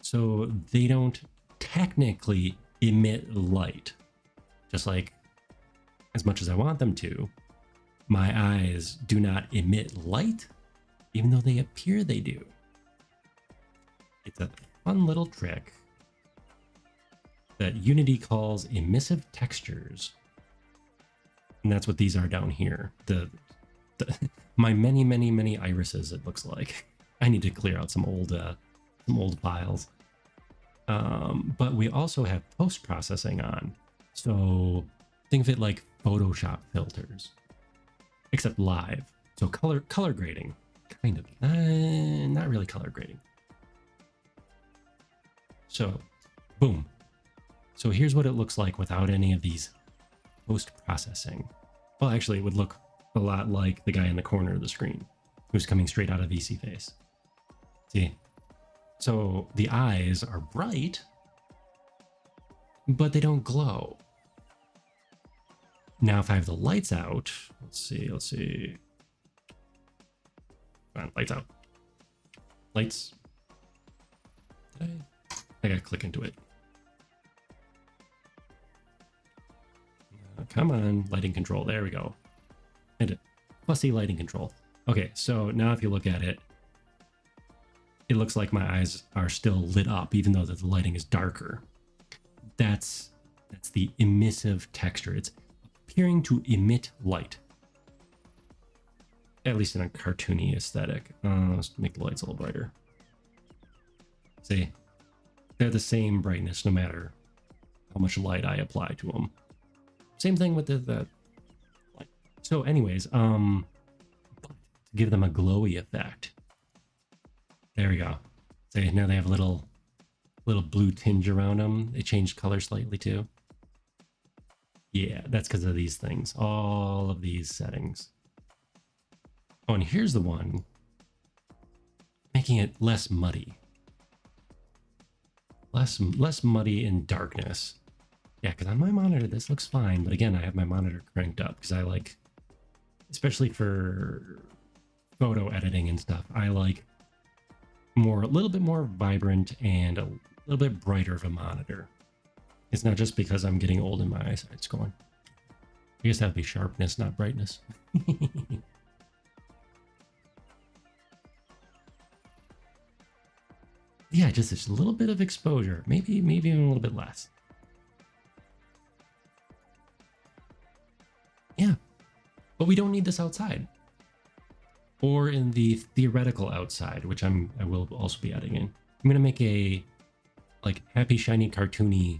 So they don't technically emit light, just like as much as I want them to. My eyes do not emit light, even though they appear they do. It's a fun little trick that Unity calls emissive textures. And that's what these are down here. My many irises, it looks like. I need to clear out some old files. But we also have post-processing on. So think of it like Photoshop filters, except live. So color grading, kind of, not really color grading. So, boom. So here's what it looks like without any of these post-processing. Well, actually, it would look a lot like the guy in the corner of the screen who's coming straight out of VC Face. See? So the eyes are bright, but they don't glow. Now, if I have the lights out, let's see. Come on, lights out. Lights. I gotta click into it. Come on, lighting control. There we go. And fussy lighting control. Okay, so now if you look at it, it looks like my eyes are still lit up, even though the lighting is darker. That's the emissive texture. It's appearing to emit light. At least in a cartoony aesthetic. Let's make the lights a little brighter. See? They're the same brightness no matter how much light I apply to them. Same thing with the light. So anyways, to give them a glowy effect. There we go. So now they have a little blue tinge around them. They changed color slightly too. Yeah, that's because of these things. All of these settings. Oh, and here's the one making it less muddy. Less muddy in darkness. Yeah, because on my monitor, this looks fine. But again, I have my monitor cranked up because I like, especially for photo editing and stuff, I like a little bit more vibrant and a little bit brighter of a monitor. It's not just because I'm getting old and my eyesight's going. I guess that'd be sharpness, not brightness. Yeah, just a little bit of exposure. Maybe even a little bit less. Yeah, but we don't need this outside or in the theoretical outside, which I will also be adding in. I'm gonna make a like happy, shiny, cartoony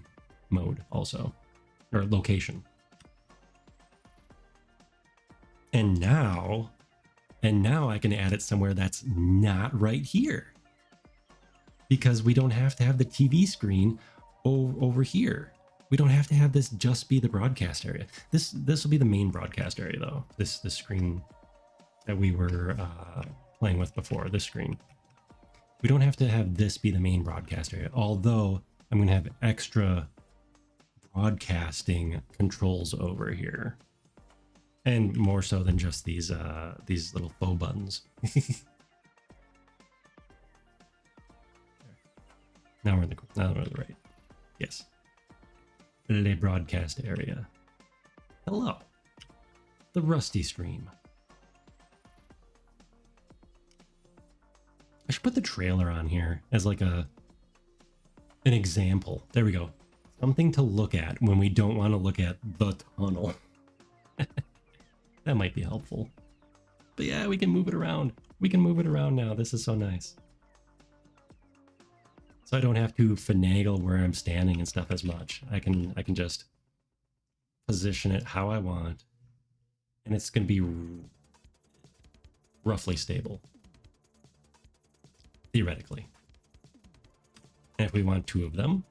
mode also, or location. And now I can add it somewhere that's not right here because we don't have to have the TV screen over here. We don't have to have this just be the broadcast area. This will be the main broadcast area though. This screen that we were playing with before, this screen. We don't have to have this be the main broadcast area, although I'm gonna have extra broadcasting controls over here. And more so than just these little faux buttons. Now we're in the right. Yes. The broadcast area. Hello. The rusty stream. I should put the trailer on here as like an example. There we go. Something to look at when we don't want to look at the tunnel. That might be helpful. But yeah, we can move it around. We can move it around now. This is so nice. So I don't have to finagle where I'm standing and stuff as much. I can just position it how I want. And it's going to be roughly stable. Theoretically. And if we want two of them,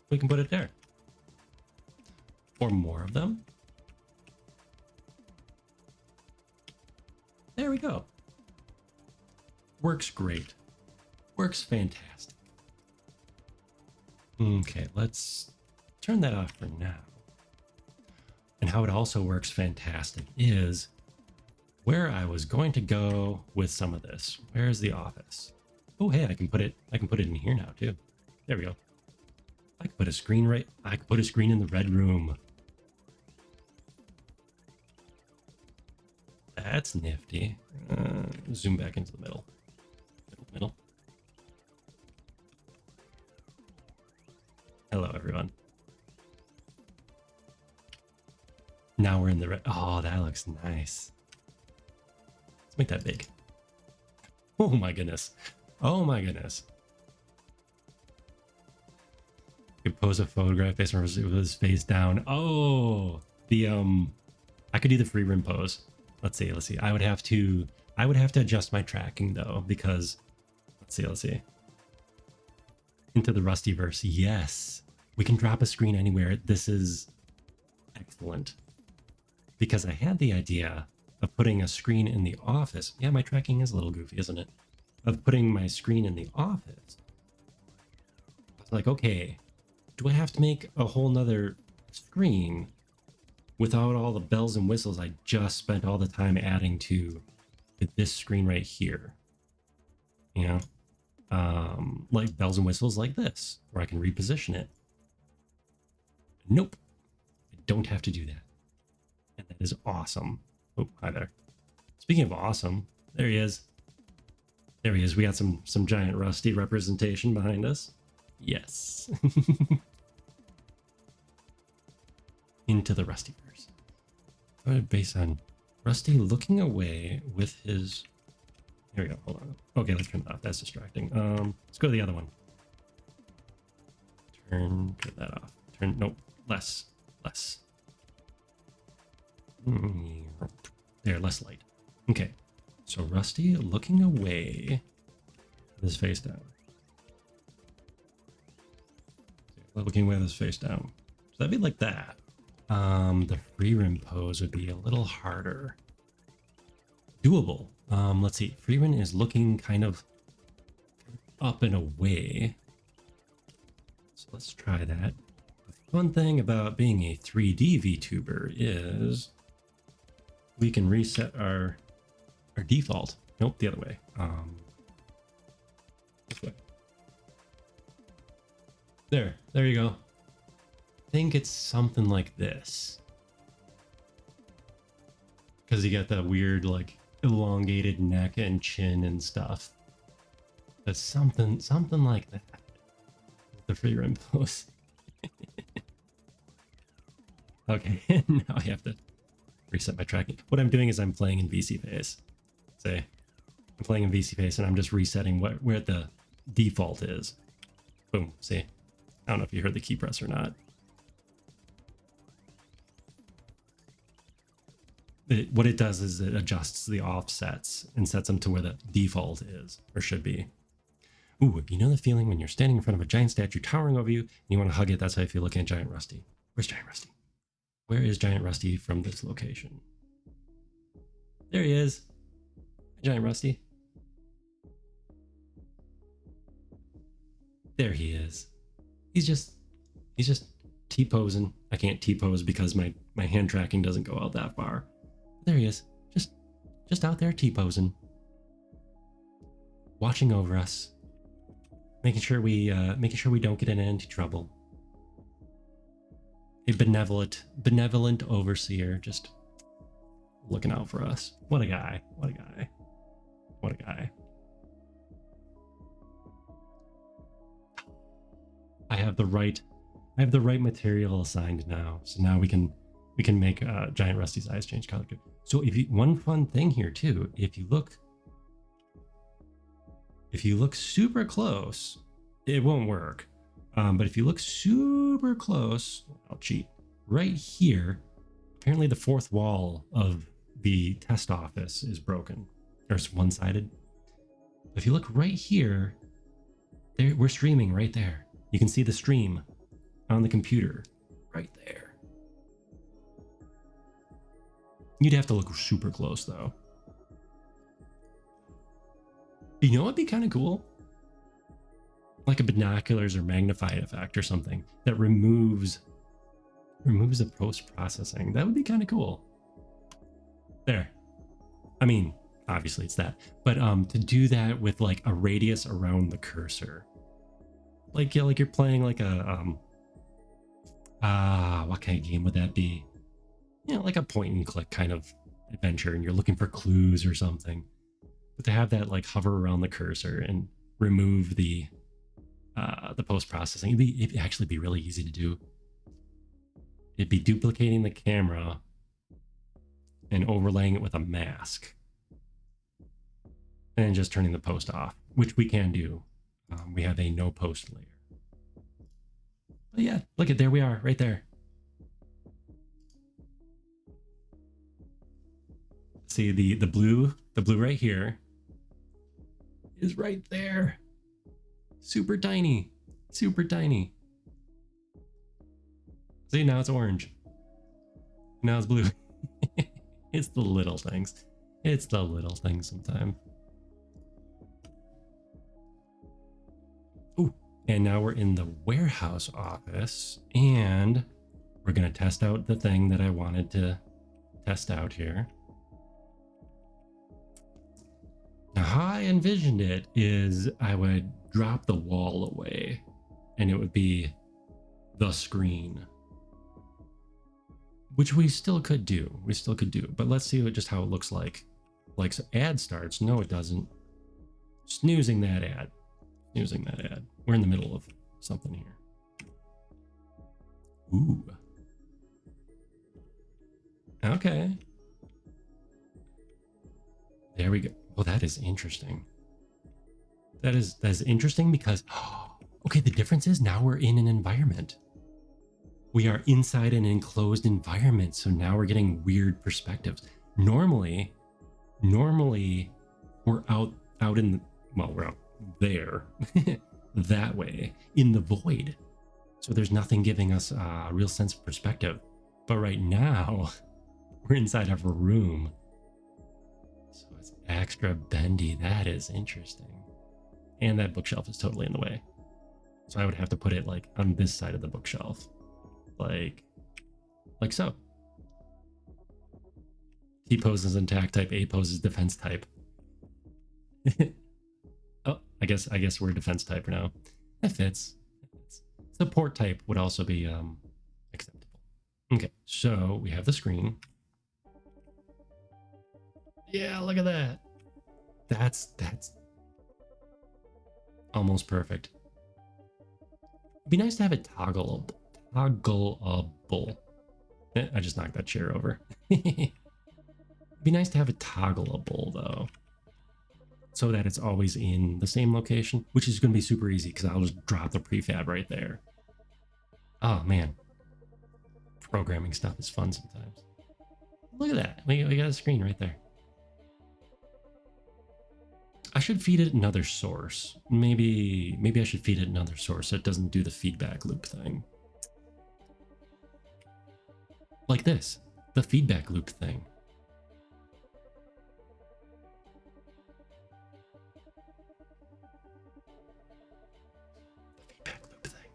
we can put it there. Or more of them. There we go. Works great. Works fantastic. Okay, let's turn that off for now. And how it also works fantastic is where I was going to go with some of this. Where's the office? Oh, hey, I can put it in here now too. There we go. I could put a screen in the red room. That's nifty. Zoom back into the middle. Middle. Hello, everyone. Now we're in the red. Oh, that looks nice. Let's make that big. Oh my goodness. Oh my goodness. You could pose a photograph based on his face down. Oh, the I could do the free rim pose. Let's see. I would have to adjust my tracking though, because let's see. Into the Rustyverse. Yes. We can drop a screen anywhere. This is excellent. Because I had the idea of putting a screen in the office. Yeah, my tracking is a little goofy, isn't it? Of putting my screen in the office. I was like, okay, do I have to make a whole nother screen without all the bells and whistles I just spent all the time adding to this screen right here? You know? Like bells and whistles like this, where I can reposition it. Nope. I don't have to do that. And that is awesome. Oh, hi there. Speaking of awesome, there he is. There he is. We got some giant Rusty representation behind us. Yes. Into the Rustyverse. Based on Rusty looking away with his... Here we go. Hold on. Okay, let's turn it off. That's distracting. Let's go to the other one. Turn that off. Nope. Less. There, less light. Okay. So Rusty looking away with his face down. Looking away with his face down. So that'd be like that. The free rim pose would be a little harder. Doable. Let's see. Free rim is looking kind of up and away. So let's try that. The fun thing about being a 3D VTuber is we can reset our default. Nope, the other way. This way. There you go. I think it's something like this. Because you got that weird, like, elongated neck and chin and stuff. That's something like that. The free rim pose. Okay, now I have to reset my tracking. What I'm doing is I'm playing in VC Face. Say, I'm playing in VC Face and I'm just resetting where the default is. Boom, see? I don't know if you heard the key press or not. What it does is it adjusts the offsets and sets them to where the default is, or should be. Ooh, you know the feeling when you're standing in front of a giant statue towering over you and you want to hug it? That's how you feel looking at Giant Rusty. Where's Giant Rusty? Where is Giant Rusty from this location? There he is. Giant Rusty. There he is. He's just T-posing. I can't T-pose because my hand tracking doesn't go out that far. There he is. Just out there T-posing. Watching over us. Making sure we don't get into any trouble. A benevolent overseer, just looking out for us. What a guy. What a guy. What a guy. I have the right material assigned now. So now we can make Giant Rusty's eyes change color. So one fun thing here too, if you look super close, it won't work. But if you look super close, I'll cheat. Right here, apparently the fourth wall of the test office is broken. Or it's one-sided. If you look right here, we're streaming right there. You can see the stream on the computer right there. You'd have to look super close though. You know what'd be kind of cool? Like a binoculars or magnifying effect or something that removes the post-processing. That would be kind of cool. There. I mean, obviously it's that, but to do that with like a radius around the cursor, like you're playing like a what kind of game would that be? You know, like a point and click kind of adventure, and you're looking for clues or something. But to have that like hover around the cursor and remove the post-processing, it'd actually be really easy to do. It'd be duplicating the camera and overlaying it with a mask and just turning the post off, which we can do. We have a no post layer. But yeah, look at there we are, right there. See the blue right here is right there. Super tiny, super tiny. See, now it's orange. Now it's blue. It's the little things. It's the little things sometimes. Ooh, and now we're in the warehouse office, and we're gonna test out the thing that I wanted to test out here. Now, how I envisioned it is I would drop the wall away, and it would be the screen, which we still could do. But let's see just how it looks like. Like, so ad starts. No, it doesn't. Snoozing that ad. We're in the middle of something here. Ooh. Okay. There we go. Well, that is interesting. That is interesting because, okay, the difference is now we're in an environment. We are inside an enclosed environment, so now we're getting weird perspectives. Normally we're out in, well, we're out there, that way, in the void. So there's nothing giving us a real sense of perspective. But right now, we're inside of a room. So it's extra bendy. That is interesting. And that bookshelf is totally in the way. So I would have to put it like on this side of the bookshelf. Like so. T pose is attack type, A pose is defense type. Oh, I guess we're defense type now. That fits. Support type would also be acceptable. Okay, so we have the screen. Yeah, look at that. That's almost perfect. It'd be nice to have it toggleable. I just knocked that chair over. It'd be nice to have it toggleable though, so that it's always in the same location, which is going to be super easy because I'll just drop the prefab right there. Oh man, programming stuff is fun sometimes. Look at that. We got a screen right there. I should feed it another source. Maybe I should feed it another source so it doesn't do the feedback loop thing. Like this, the feedback loop thing. The feedback loop thing.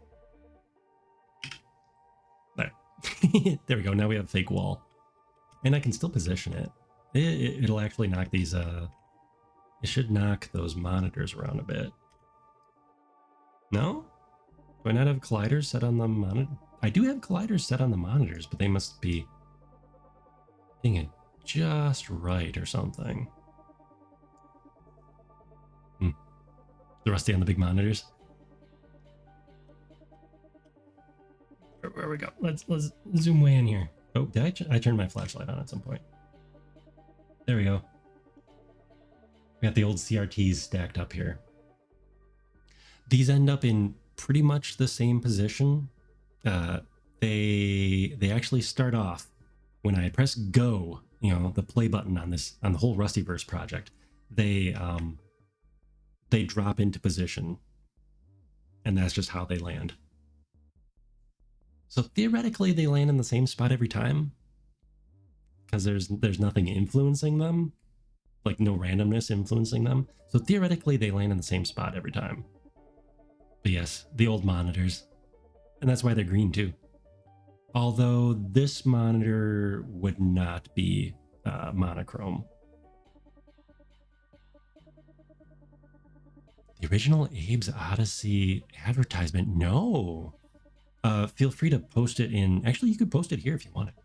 There. There we go. Now we have a fake wall. And I can still position it. It'll actually knock these, it should knock those monitors around a bit. No? Do I not have colliders set on the monitor? I do have colliders set on the monitors, but they must be hitting it just right or something. The rusty on the big monitors. Where we go? Let's zoom way in here. Oh, did I turn my flashlight on at some point? There we go. We got the old CRTs stacked up here. These end up in pretty much the same position. They actually start off when I press go, you know, the play button on the whole Rustyverse project. They drop into position, and that's just how they land. So theoretically, they land in the same spot every time, because there's nothing influencing them, like no randomness influencing them. So theoretically, they land in the same spot every time. But yes, the old monitors, and that's why they're green too. Although this monitor would not be monochrome. The original Abe's Odyssey advertisement, no. Feel free to post it in, actually you could post it here if you want it.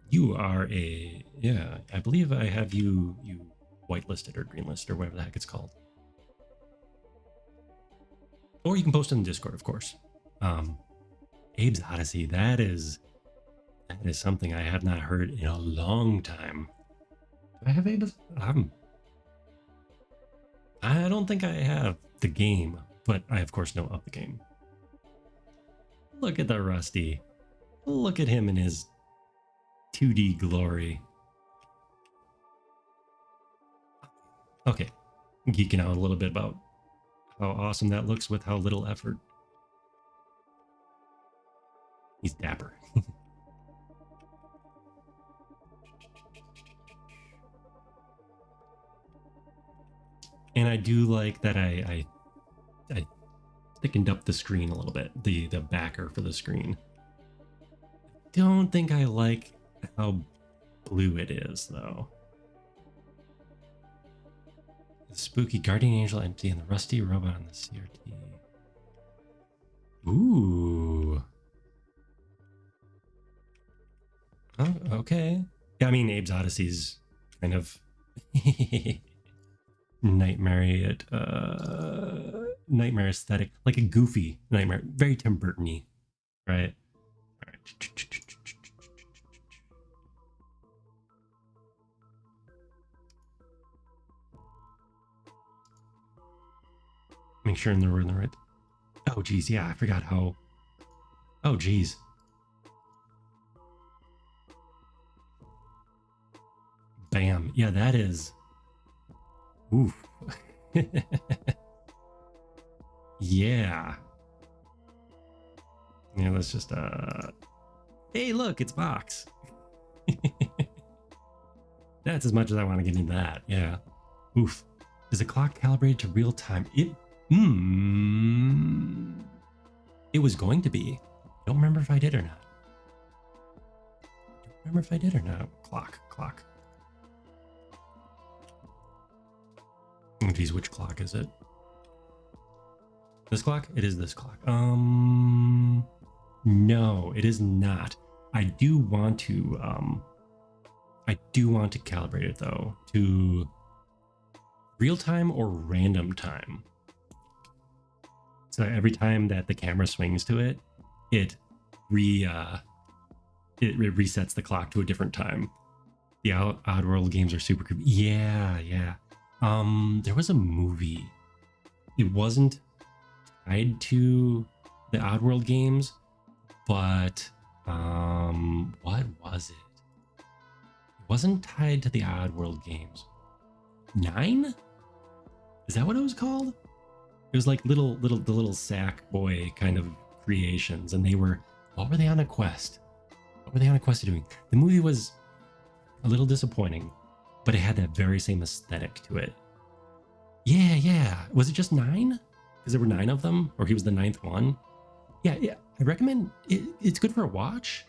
You are yeah, I believe I have you whitelisted or greenlisted or whatever the heck it's called. Or you can post it in Discord, of course. Abe's Odyssey, that is something I have not heard in a long time. Do I have Abe's? I don't think I have the game, but I of course know of the game. Look at the Rusty. Look at him in his 2D glory. Okay, geeking out a little bit about how awesome that looks with how little effort. He's dapper. And I do like that I thickened up the screen a little bit, the backer for the screen. Don't think I like how blue it is though. The spooky guardian angel entity and the rusty robot on the CRT. Ooh. Oh, okay. Yeah, I mean Abe's Odyssey's kind of nightmare aesthetic, like a goofy nightmare, very Tim Burton-y, right? All right. Make sure we're in the right. Oh geez, yeah, I forgot how. Oh geez. Bam. Yeah, that is. Oof. Yeah. Yeah, let's just hey look, it's Box. That's as much as I want to get into that. Yeah. Oof. Is the clock calibrated to real time? It was going to be. I don't remember if I did or not. Clock. Oh geez, which clock is it? This clock? It is this clock. No, it is not. I do want to calibrate it though to real time or random time. So every time that the camera swings to it, it resets the clock to a different time. The Oddworld games are super creepy. Yeah. There was a movie. It wasn't tied to the Oddworld games, but what was it? It wasn't tied to the Oddworld games. 9? Is that what it was called? It was like the little sack boy kind of creations, and what were they on a quest? What were they on a quest doing? The movie was a little disappointing, but it had that very same aesthetic to it. Yeah. Was it just 9? Because there were 9 of them, or he was the 9th one. Yeah. I recommend it. It's good for a watch.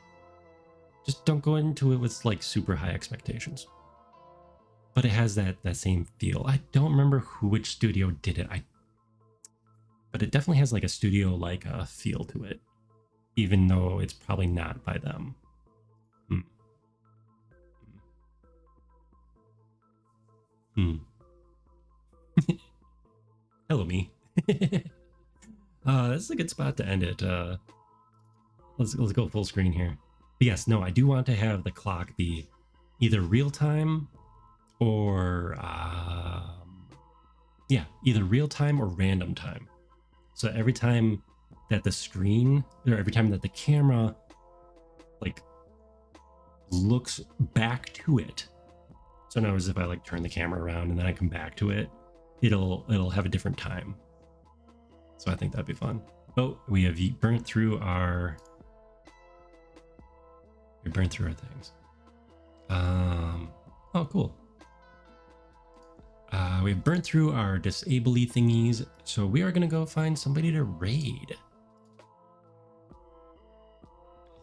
Just don't go into it with like super high expectations. But it has that same feel. I don't remember which studio did it. But it definitely has like a studio like a feel to it, even though it's probably not by them. Hello, me. This is a good spot to end it. Let's go full screen here. But yes, no, I do want to have the clock be either real time or either real time or random time. So every time that the screen, or every time that the camera like looks back to it. So now as if I like turn the camera around and then I come back to it, it'll have a different time. So I think that'd be fun. Oh, we have burnt through our things. Oh, cool. We've burnt through our disable-y thingies, so we are gonna go find somebody to raid.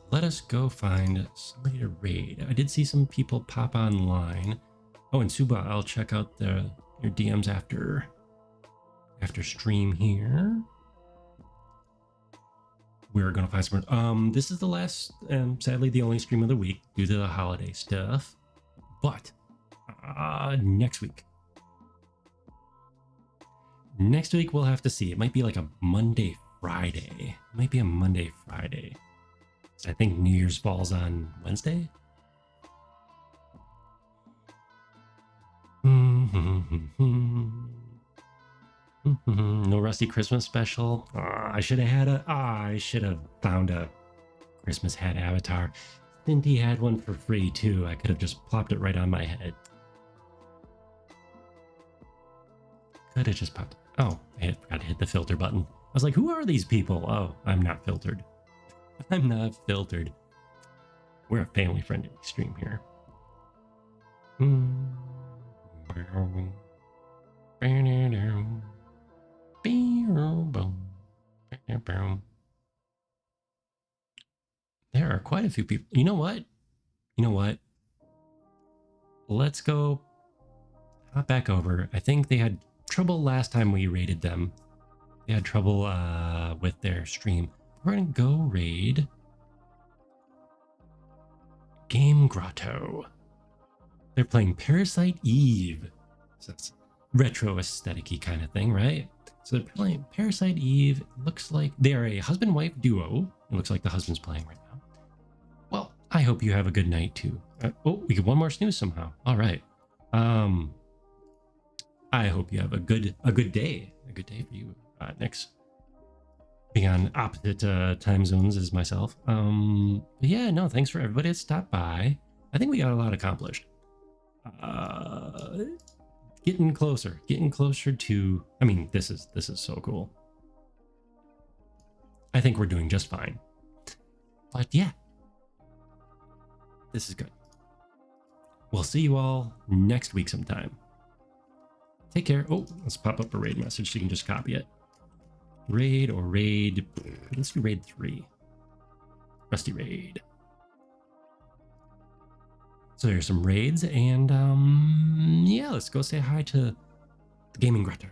Let us go find somebody to raid. I did see some people pop online. Oh, and Suba, I'll check out your DMs after stream here. We're gonna find someone. This is the last, sadly the only stream of the week due to the holiday stuff. But next week we'll have to see. It might be like a Monday, Friday. It might be a Monday, Friday. So I think New Year's falls on Wednesday. No Rusty Christmas special. I should have had I should have found a Christmas hat avatar. Stinty had one for free too. I could have just plopped it right on my head. Could have just popped. Oh, I forgot to hit the filter button. I was like, who are these people? Oh, I'm not filtered. I'm not filtered. We're a family-friendly stream here. There are quite a few people. You know what? You know what? Let's go hop back over. I think they had trouble last time we raided them. They had trouble with their stream. We're gonna go raid Game Grotto. They're playing Parasite Eve. So that's retro aesthetic-y kind of thing, right? So they're playing Parasite Eve. It looks like they are a husband-wife duo. It looks like the husband's playing right now. Well, I hope you have a good night too. Oh, we get one more snooze somehow. All right. I hope you have a good day. A good day for you. Next, being on opposite time zones as myself. But yeah, no, thanks for everybody that stopped by. I think we got a lot accomplished. Getting closer to. I mean, this is so cool. I think we're doing just fine. But yeah, this is good. We'll see you all next week sometime. Take care. Oh, let's pop up a raid message so you can just copy it. Raid or raid. Let's do raid 3. Rusty raid. So there's some raids, and yeah, let's go say hi to the Gaming Grotto.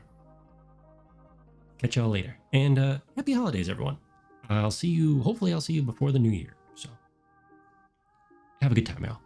Catch y'all later. And happy holidays, everyone. I'll see you, hopefully I'll see you before the new year. So have a good time, y'all.